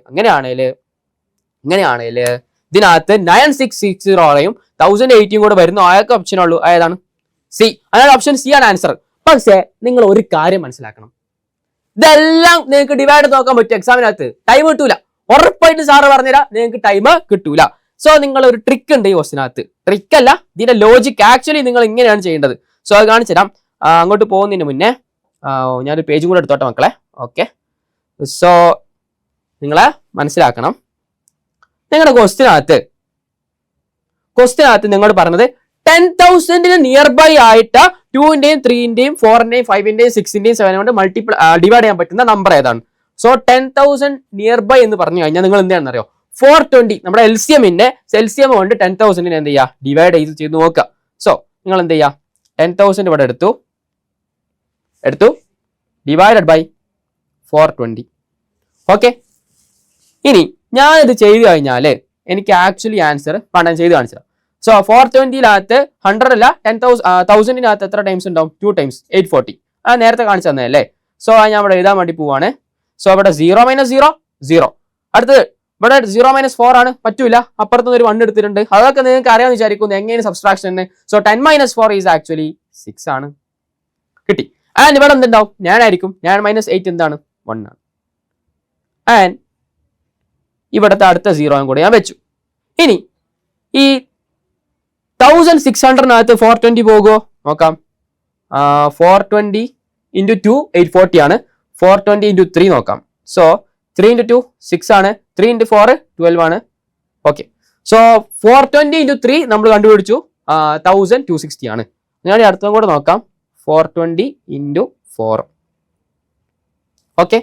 ഇതിനകത്ത് 9660 1080 കൂടെ വരുന്ന ആയൊക്കെ ഓപ്ഷൻ ഉള്ളൂ. ഏതാണ്? സി. അതായത് ഓപ്ഷൻ സി ആണ് ആൻസർ. പക്ഷേ നിങ്ങൾ ഒരു കാര്യം മനസ്സിലാക്കണം, ഇതെല്ലാം നിങ്ങൾക്ക് ഡിവൈഡ് നോക്കാൻ പറ്റും. എക്സാമിനകത്ത് ടൈം കിട്ടൂല, ഉറപ്പായിട്ട് സാറ് പറഞ്ഞുതരാം, നിങ്ങൾക്ക് ടൈം കിട്ടൂല. സോ നിങ്ങൾ ഒരു ട്രിക്ക് ഉണ്ട് ഈ ക്വസ്റ്റിനകത്ത്. ട്രിക്ക് അല്ല, ഇതിന്റെ ലോജിക് ആക്ച്വലി നിങ്ങൾ ഇങ്ങനെയാണ് ചെയ്യേണ്ടത്. സോ അത് കാണിച്ചു തരാം. അങ്ങോട്ട് പോകുന്നതിന് മുന്നേ ഞാനൊരു പേജും കൂടെ എടുത്തോട്ടെ മക്കളെ. ഓക്കെ, സോ നിങ്ങളെ മനസ്സിലാക്കണം, നിങ്ങളുടെ ക്വസ്റ്റിനകത്ത് നിങ്ങളോട് പറഞ്ഞത് 10,000 നിയർ ബൈ ആയിട്ട് 2-ന്റെയും 3-ന്റെയും 4-ന്റെയും 5-ന്റെയും 6-ന്റെയും 7 കൊണ്ട് ഡിവൈഡ് ചെയ്യാൻ പറ്റുന്ന നമ്പർ ഏതാണ്? സോ 10,000 നിയർ ബൈ എന്ന് പറഞ്ഞു കഴിഞ്ഞാൽ നിങ്ങൾ എന്താണെന്ന് അറിയോ, 420 നമ്മുടെ എൽസിഎം കൊണ്ട് 10,000 എന്ത് ചെയ്യുക, ഡിവൈഡ് ചെയ്ത് നോക്കുക. സോ നിങ്ങൾ എന്ത് ചെയ്യുക, 10,000 ഇവിടെ എടുത്തു ഡിവൈഡഡ് ബൈ 420. ഓക്കെ, ഇനി ഞാനിത് ചെയ്ത് കഴിഞ്ഞാൽ എനിക്ക് ആക്ച്വലി ആൻസർ പണം ചെയ്ത് കാണിച്ചു തരാം. സോ 420-നകത്ത് 100 അല്ല 10,000-നകത്ത് എത്ര ടൈംസ് ഉണ്ടാവും? 2 ടൈംസ് 840. നേരത്തെ കാണിച്ചു തന്നതല്ലേ. സോ ഞാൻ ഇവിടെ എഴുതാൻ വേണ്ടി പോവാണ്. സോ ഇവിടെ 0 - 0 0. അടുത്തത് ഇവിടെ 0 - 4 ആണ്, പറ്റൂല. അപ്പുറത്തുനിന്ന് ഒരു 1 എടുത്തിട്ടുണ്ട്. അതൊക്കെ നിങ്ങൾക്ക് അറിയാമെന്ന് വിചാരിക്കുന്നു എങ്ങനെ സബ്സ്ട്രാക്ഷൻ എന്ന്. സോ 10 - 4 ഈസ് ആക്ച്വലി 6 ആണ്. കിട്ടി. ആൻഡ് ഇവിടെ എന്തുണ്ടാവും? 9 ആയിരിക്കും. 9 - 8 എന്താണ്? 1 ആണ്. ആൻഡ് ഇവിടുത്തെ അടുത്ത 0 കൂടെ ഞാൻ വെച്ചു. ഇനി ഈ 1600 420 പോകുമോ നോക്കാം. 420 into 2 840 ആണ്. 420 into 3 നോക്കാം. സോ 3 into 2 6 ആണ്. 3 into 4 12 ആണ്. ഓക്കെ, സോ 420 into 3 നമ്മൾ കണ്ടുപിടിച്ചു 1260 ആണ്. ഞാൻ അടുത്തതും കൂടെ നോക്കാം. 420 into 4. ഓക്കെ,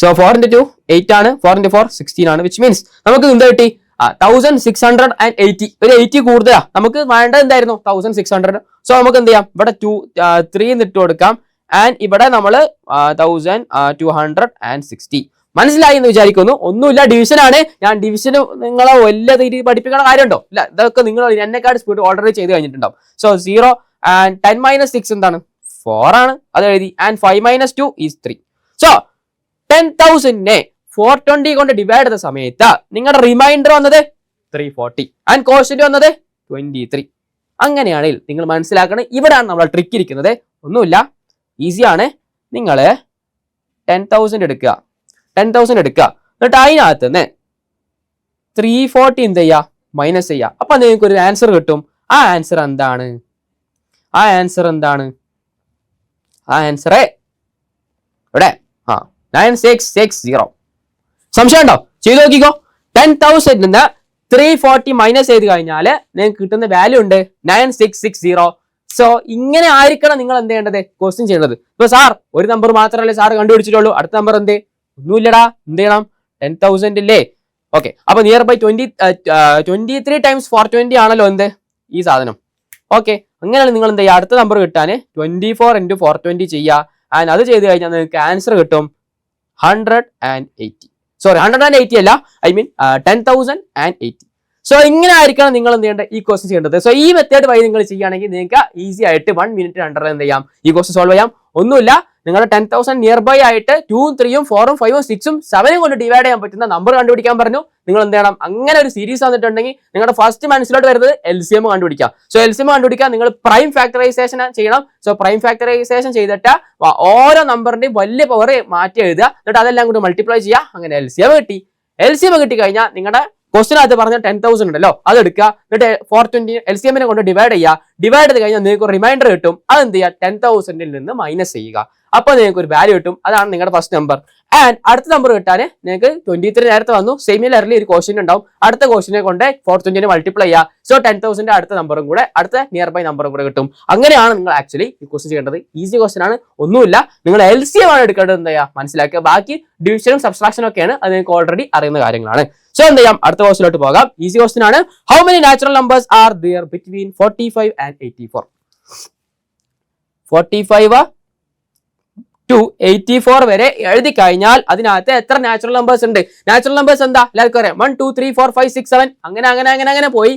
സോ 4 into 2 8 ആണ്. 4 into 4 16 ആണ്. വിച്ച് മീൻസ് നമുക്ക് എന്ത് കിട്ടി? 1680. ഒരു 80 കൂടുതലാ. നമുക്ക് വേണ്ടത് എന്തായിരുന്നു? 1600. സോ നമുക്ക് എന്ത് ചെയ്യാം? ഇവിടെ 3 ഇട്ട് കൊടുക്കാം. ആൻഡ് ഇവിടെ നമ്മൾ 1260. മനസ്സിലായി എന്ന് വിചാരിക്കുന്നു. ഒന്നുമില്ല, ഡിവിഷൻ ആണ്. ഞാൻ ഡിവിഷന് നിങ്ങളെ വലിയ രീതി പഠിപ്പിക്കണ കാര്യമുണ്ടോ? ഇല്ല, ഇതൊക്കെ നിങ്ങൾ എന്നെക്കാട് സ്പീഡ് ഓൾറെഡി ചെയ്ത് കഴിഞ്ഞിട്ടുണ്ടാവും. സോ 0 ആൻഡ് 10 minus 6 എന്താണ്? 4 ആണ്. അത് എഴുതി. And 5 minus 2 is 3. സോ 10,000നെ 420 കൊണ്ട് ഡിവൈഡ് ചെയ്ത സമയത്ത് നിങ്ങളുടെ റിമൈൻഡർ വന്നത് 340 ആൻഡ് കോസ്റ്റ് വന്നത് 23. അങ്ങനെയാണെങ്കിൽ നിങ്ങൾ മനസ്സിലാക്കണം, ഇവിടെയാണ് നമ്മൾ ട്രിക്ക് ഇരിക്കുന്നത്. ഒന്നുമില്ല, ഈസിയാണ്. നിങ്ങൾ 10,000 എടുക്കുക. 10,000 എടുക്കുക. എന്നിട്ട് അതിനകത്ത് നിന്ന് 340 എന്ത് ചെയ്യുക? മൈനസ് ചെയ്യുക. അപ്പൊ നിങ്ങൾക്ക് ഒരു ആൻസർ കിട്ടും. ആ ആൻസർ എന്താണ്? ആ ആൻസർ ഇവിടെ 9660. സംശയം ഉണ്ടോ? ചെയ്ത് നോക്കിക്കോ. 10,000 നിന്ന് 340 മൈനസ് ചെയ്ത് കഴിഞ്ഞാൽ നിങ്ങൾക്ക് കിട്ടുന്ന വാല്യൂ ഉണ്ട് 9660. സോ ഇങ്ങനെ ആയിരിക്കണം നിങ്ങൾ എന്ത് ചെയ്യേണ്ടത്? ക്വസ്റ്റ്യൻ ചെയ്യേണ്ടത്. ഇപ്പൊ സാർ ഒരു നമ്പർ മാത്രമല്ലേ സാർ കണ്ടുപിടിച്ചിട്ടുള്ളൂ, അടുത്ത നമ്പർ എന്തേ? ഒന്നുമില്ലടാ. എന്ത് ചെയ്യണം? 10,000 ഇല്ലേ? ഓക്കെ, അപ്പൊ നിയർ ബൈ 23 times 420 ആണല്ലോ എന്ത് ഈ സാധനം. ഓക്കെ, അങ്ങനെയാണ് നിങ്ങൾ എന്ത് ചെയ്യുക? അടുത്ത നമ്പർ കിട്ടാൻ 24 into 420 ചെയ്യുക. ആൻഡ് അത് ചെയ്ത് കഴിഞ്ഞാൽ നിങ്ങൾക്ക് ആൻസർ കിട്ടും 180. സോറി, 180 അല്ല, ഐ മീൻ 10,080. സോ ഇങ്ങനെ ആയിരിക്കണം നിങ്ങൾ എന്ത് ചെയ്യേണ്ടത്? ഈ ക്വസ്റ്റ്യൻ ചെയ്യേണ്ടത്. സോ ഈ മെത്തേഡ് വഴി നിങ്ങൾ ചെയ്യുകയാണെങ്കിൽ നിങ്ങൾക്ക് ഈസി ആയിട്ട് 1 minute അണ്ടർ എന്ത് ചെയ്യാം? ഈ ക്വസ്റ്റ്യൻ സോൾവ് ചെയ്യാം. ഒന്നുമില്ല, നിങ്ങളുടെ 10,000 നിയർ ബൈ ആയിട്ട് 2 3 4 5 6 7 കൊണ്ട് ഡിവൈഡ് ചെയ്യാൻ പറ്റുന്ന നമ്പർ കണ്ടുപിടിക്കാൻ പറഞ്ഞു. നിങ്ങൾ എന്ത് ചെയ്യണം? അങ്ങനെ ഒരു സീരീസ് വന്നിട്ടുണ്ടെങ്കിൽ നിങ്ങളുടെ ഫസ്റ്റ് മനസ്സിലോട്ട് വരുന്നത് LCM കണ്ടുപിടിക്കാം. സോ LCM കണ്ടുപിടിക്കാൻ നിങ്ങൾ പ്രൈം ഫാക്ടറൈസേഷൻ ചെയ്യണം. സോ പ്രൈം ഫാക്ടറൈസേഷൻ ചെയ്തിട്ട് ഓരോ നമ്പറിന്റെയും വലിയ പവർ മാറ്റി എഴുതുക. എന്നിട്ട് അതെല്ലാം കൂടി മൾട്ടിപ്ലൈ ചെയ്യുക. അങ്ങനെ LCM കിട്ടി. LCM കിട്ടി കഴിഞ്ഞാൽ നിങ്ങളുടെ ക്വസ്റ്റിനകത്ത് പറഞ്ഞ 10,000 ഉണ്ടല്ലോ, അത് എടുക്കുക. എന്നിട്ട് 420 LCM കൊണ്ട് ഡിവൈഡ് ചെയ്യുക. ഡിവൈഡ് ചെയ്ത് കഴിഞ്ഞാൽ നിങ്ങൾക്ക് റിമൈൻഡർ കിട്ടും. അത് എന്ത് ചെയ്യുക? 10,000 നിന്ന് മൈനസ് ചെയ്യുക. അപ്പൊ നിങ്ങൾക്ക് ഒരു വാല്യൂ കിട്ടും. അതാണ് നിങ്ങളുടെ ഫസ്റ്റ് നമ്പർ. ആൻഡ് അടുത്ത നമ്പർ കിട്ടാൻ നിങ്ങൾക്ക് 23 നേരത്തെ വന്നു. സെമിലർലി ഒരു ക്വസ്റ്റ്യൻ ഉണ്ടാവും. അടുത്ത ക്വസ്റ്റിനെ കൊണ്ട് 420 മൾട്ടിപ്ലൈ ചെയ്യുക. സോ 10,000 അടുത്ത നമ്പറും കൂടെ, അടുത്ത നിയർ ബൈ നമ്പറും കൂടെ കിട്ടും. അങ്ങനെയാണ് നിങ്ങൾ ആക്ച്വലി ഈ ക്വസ്റ്റ്യൻ ചെയ്യേണ്ടത്. ഈസി ക്വസ്റ്റ്യൻ ആണ്. ഒന്നുമില്ല, നിങ്ങൾ LCM ആണ് എടുക്കേണ്ടത്. എന്താ ചെയ്യുക? മനസ്സിലാക്കുക. ബാക്കി ഡിവിഷനും സബ്സ്ട്രാക്ഷനും ഒക്കെയാണ്. അത് നിങ്ങൾക്ക് ഓൾറെഡി അറിയുന്ന കാര്യങ്ങളാണ്. സോ എന്ത് ചെയ്യാം? അടുത്ത ക്വസ്റ്റിലോട്ട് പോകാം. ഈസി ക്വസ്റ്റ്യൻ ആണ്. How many natural numbers are there between 45 and 84? 45 to 84 വരെ എഴുതി കഴിഞ്ഞാൽ അതിനകത്ത് എത്ര നാച്ചുറൽ നമ്പേഴ്സ് ഉണ്ട്? നാച്ചുറൽ നമ്പേഴ്സ് എന്താ? എല്ലാവർക്കും അറിയാം. 1 2 3 4 5 6 7 അങ്ങനെ പോയി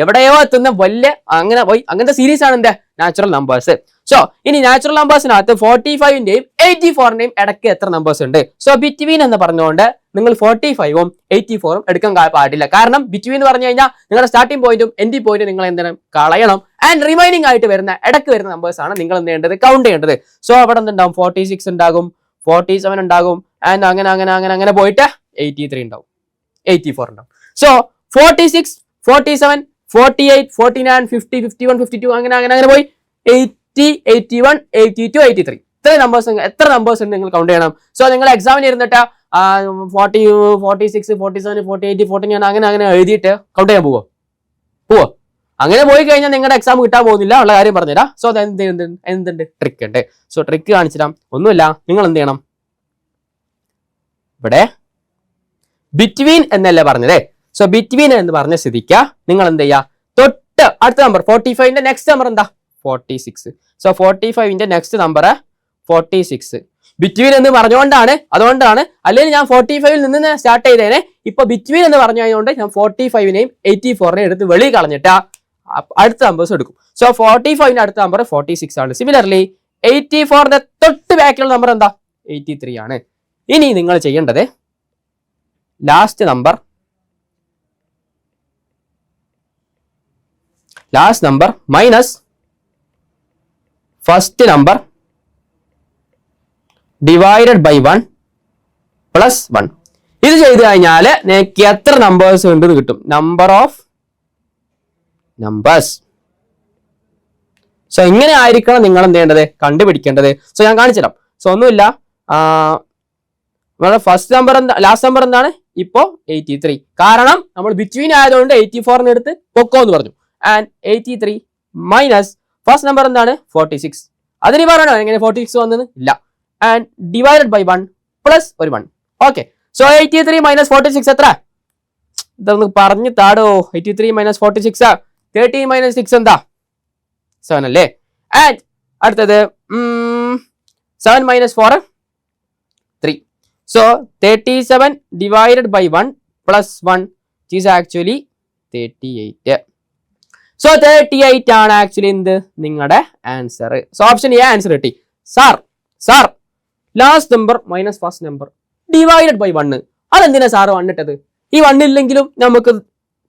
എവിടെയോ എത്തുന്ന വലിയ അങ്ങനെ പോയി. അങ്ങനത്തെ സീരീസ് ആണ് എന്താ? Natural numbers. സോ ഇനി നാച്ചുറൽ നമ്പേഴ്സിനകത്ത് 45ന്റെയും 84ന്റെയും ഇടയ്ക്ക് എത്ര നമ്പേഴ്സ് ഉണ്ട്? സോ ബിറ്റ്വീൻ എന്ന് പറഞ്ഞുകൊണ്ട് നിങ്ങൾ 45ഉം 84ഉം എടുക്കാൻ പാടില്ല. കാരണം ബിറ്റ്വീൻ എന്ന് പറഞ്ഞു കഴിഞ്ഞാൽ നിങ്ങളുടെ സ്റ്റാർട്ടിംഗ് പോയിന്റും എൻഡിംഗ് പോയിന്റും നിങ്ങൾ എന്താണ് കളയണം. ആൻഡ് റിമൈനിങ് ആയിട്ട് വരുന്ന ഇടയ്ക്ക് വരുന്ന നമ്പേഴ്സ് ആണ് നിങ്ങൾ എന്ത് ചെയ്യേണ്ടത്? കൗണ്ട് ചെയ്യേണ്ടത്. സോ അവിടെ എന്തുണ്ടാവും? 46 ഉണ്ടാകും, 47 ഉണ്ടാകും, ആൻഡ് അങ്ങനെ പോയിട്ട് 83 ഉണ്ടാവും, 84 ഉണ്ടാവും. സോ 46 47 48 49 50 51 52 അങ്ങനെ പോയി 80 81 82 83 ഇത്രയും നമ്പേഴ്സ്. എത്ര നമ്പേഴ്സ് ഉണ്ട് നിങ്ങൾ കൗണ്ട് ചെയ്യണം. സോ നിങ്ങൾ എക്സാമിന് ഇരുന്നിട്ട് 40 46 47 48 49 അങ്ങനെ എഴുതിയിട്ട് കൗണ്ട് ചെയ്യാൻ പോവോ? അങ്ങനെ പോയി കഴിഞ്ഞാൽ നിങ്ങളുടെ എക്സാം കിട്ടാൻ പോകുന്നില്ല. ഉള്ള കാര്യം പറഞ്ഞുതരാം. സോ അത് എന്തുണ്ട്? ട്രിക്ക് ഉണ്ട്. സോ ട്രിക്ക് കാണിച്ചിടാം. ഒന്നുമില്ല, നിങ്ങൾ എന്ത് ചെയ്യണം? ഇവിടെ ബിറ്റ്വീൻ എന്നല്ലേ പറഞ്ഞതേ. സോ ബിറ്റ്വീൻ എന്ന് പറഞ്ഞ സ്ഥിതിക്ക് നിങ്ങൾ എന്ത് ചെയ്യുക? തൊട്ട് അടുത്ത നമ്പർ 45ന്റെ നെക്സ്റ്റ് നമ്പർ എന്താ? 46. സോ 45ന്റെ നെക്സ്റ്റ് നമ്പർ 46. ബിറ്റ്വീൻ എന്ന് പറഞ്ഞുകൊണ്ടാണ്, അതുകൊണ്ടാണ്. അല്ലെങ്കിൽ ഞാൻ 45ൽ നിന്ന് സ്റ്റാർട്ട് ചെയ്തേനെ. ഇപ്പൊ ബിറ്റ്വീൻ എന്ന് പറഞ്ഞതുകൊണ്ട് ഞാൻ 45നെയും 84നെയും എടുത്ത് വെളി കളഞ്ഞിട്ട് അടുത്ത നമ്പേഴ്സ് എടുക്കും. സോ 45ന്റെ അടുത്ത നമ്പർ 46 ആണ്. സിമിലർലി 84ന്റെ തൊട്ട് ബാക്കിലുള്ള നമ്പർ എന്താ? 83 ആണ്. ഇനി നിങ്ങൾ ചെയ്യേണ്ടത് last number minus first number divided by 1 plus 1. ഇത് ചെയ്ത് കഴിഞ്ഞാൽ നിങ്ങൾക്ക് എത്ര നമ്പേഴ്സ് ഉണ്ടെന്ന് കിട്ടും. നമ്പർ ഓഫ് നമ്പേഴ്സ് സോ ഇങ്ങനെ ആയിരിക്കണം നിങ്ങൾ എന്ത് ചെയ്യേണ്ടത്, കണ്ടുപിടിക്കേണ്ടത്. സോ ഞാൻ കാണിച്ചുതരാം. സോ ഒന്നുമില്ല, നമ്മുടെ ഫസ്റ്റ് നമ്പർ ലാസ്റ്റ് നമ്പർ എന്താണ് ഇപ്പോ 83. കാരണം നമ്മൾ ബിറ്റ്വീൻ ആയതുകൊണ്ട് 84 എടുത്ത് പൊക്കോ എന്ന് പറഞ്ഞു. ആൻഡ് 83 മൈനസ് ഫസ്റ്റ് നമ്പർ എന്താണ് 46. അതിന് പറയണോ എങ്ങനെ 46 വന്നത്? ഇല്ല. ആൻഡ് ഡിവൈഡഡ് ബൈ 1 പ്ലസ് ഒരു 1. ഓക്കെ, സോ 83 മൈനസ് 46 എത്ര? ഇതൊന്ന് പറഞ്ഞു താടോ. 83 മൈനസ് 46 13 മൈനസ് 6 എന്താ 7 അല്ലേ? ആൻഡ് അടുത്തത് 7 minus 4 3. So 37 divided by 1 plus 1 is actually 38. So 38 ആണ് ആക്ച്വലി എന്ത് നിങ്ങളുടെ answer. So option A answer കിട്ടി. Sir last number minus first number divided by 1. അതെന്തിനാ സാർ 1 ഇട്ടത്? ഈ 1 ഇല്ലെങ്കിലും നമുക്ക്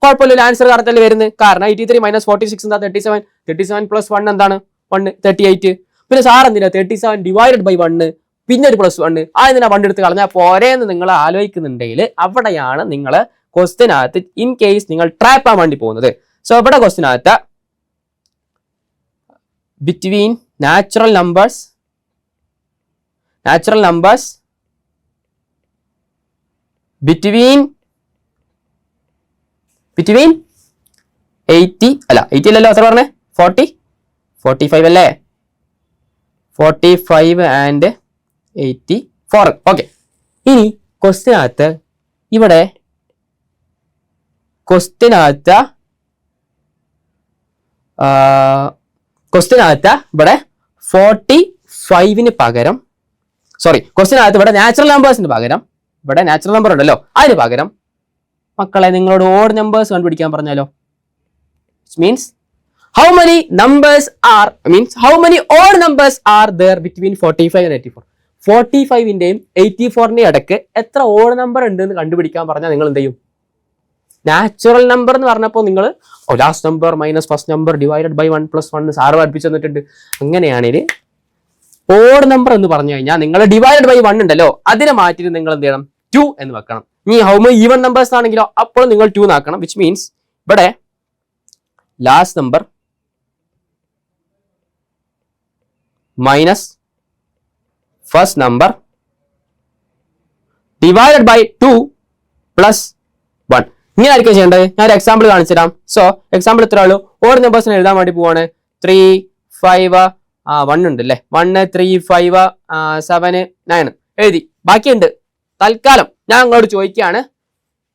കുഴപ്പമില്ല, ആൻസർ കറക്റ്റല്ലേ വരുന്നത്. കാരണം 83 മൈനസ് 46 എന്താ 37 പ്ലസ് 1 എന്താണ് 1 38. പിന്നെ സാർ എന്തിനാ 37 ഡിവൈഡഡ് ബൈ 1 പിന്നെ ഒരു പ്ലസ് 1 എന്തിനാ 1 എടുത്ത് കളഞ്ഞാൽ പോരേന്ന് നിങ്ങൾ ആലോചിക്കുന്നുണ്ടെങ്കിൽ അവിടെയാണ് നിങ്ങൾ ക്വസ്റ്റ്യനകത്ത് ഇൻ കേസ് നിങ്ങൾ ട്രാപ്പ് ആവാൻ വേണ്ടി പോകുന്നത്. സോ ഇവിടെ ക്വസ്റ്റ്യനകത്ത് ബിറ്റ്വീൻ നാച്ചുറൽ നമ്പേഴ്സ് ബിറ്റ്വീൻ 80 അല്ല 80 അല്ലല്ലോ എത്ര പറഞ്ഞേ 45 അല്ലേ 45 ആൻഡ് 84. ഓക്കെ, ഇനി ക്വസ്റ്റ്യനകത്ത് ഇവിടെ 45ന് പകരം ക്വസ്റ്റ്യനകത്ത് ഇവിടെ നാച്ചുറൽ നമ്പേഴ്സിന് പകരം ഇവിടെ നാച്ചുറൽ നമ്പർ ഉണ്ടല്ലോ, അതിന് പകരം മക്കളെ നിങ്ങളോട് ഓഡ് നമ്പേഴ്സ് കണ്ടുപിടിക്കാൻ പറഞ്ഞാലോ. Means how many odd numbers are there between 45 and 84? 45ന്റെയും 84ന്റെയും ഇടയ്ക്ക് എത്ര ഓഡ് നമ്പർ ഉണ്ട് എന്ന് കണ്ടുപിടിക്കാൻ പറഞ്ഞാൽ നിങ്ങൾ എന്ത് ചെയ്യും? നാച്ചുറൽ നമ്പർ എന്ന് പറഞ്ഞപ്പോൾ നിങ്ങൾ last number minus first number divided by 1 plus 1 sir പഠിപ്പിച്ചു തന്നിട്ടുണ്ട്. അങ്ങനെയാണെങ്കിൽ ഓഡ് നമ്പർ എന്ന് പറഞ്ഞു കഴിഞ്ഞാൽ നിങ്ങൾ ഡിവൈഡഡ് ബൈ 1 ഉണ്ടല്ലോ, അതിനെ മാറ്റിയിട്ട് നിങ്ങൾ എന്ത് ചെയ്യണം 2 എന്ന് വെക്കണം. ഇനി ഹൗ മെനി ഈവൻ നമ്പേഴ്സ് ആണെങ്കിലോ അപ്പോൾ നിങ്ങൾ 2 എന്നാക്കണം. വിച്ച് മീൻസ് ഇവിടെ last number minus first number divided by 2 plus 1. ഇങ്ങനെ ആയിരിക്കും ചെയ്യേണ്ടത്. ഞാൻ ഒരു എക്സാമ്പിൾ കാണിച്ചു തരാം. സോ എക്സാമ്പിൾ ഇത്ര ഉള്ളൂ. ഓഡ് നമ്പേഴ്സിന് എഴുതാൻ വേണ്ടി പോവാണ്. 3 5 1 ഉണ്ട് അല്ലേ, 1 3 5 7 9 എഴുതി. ബാക്കിയുണ്ട്. തൽക്കാലം ഞാൻ നിങ്ങളോട് ചോദിക്കുകയാണ്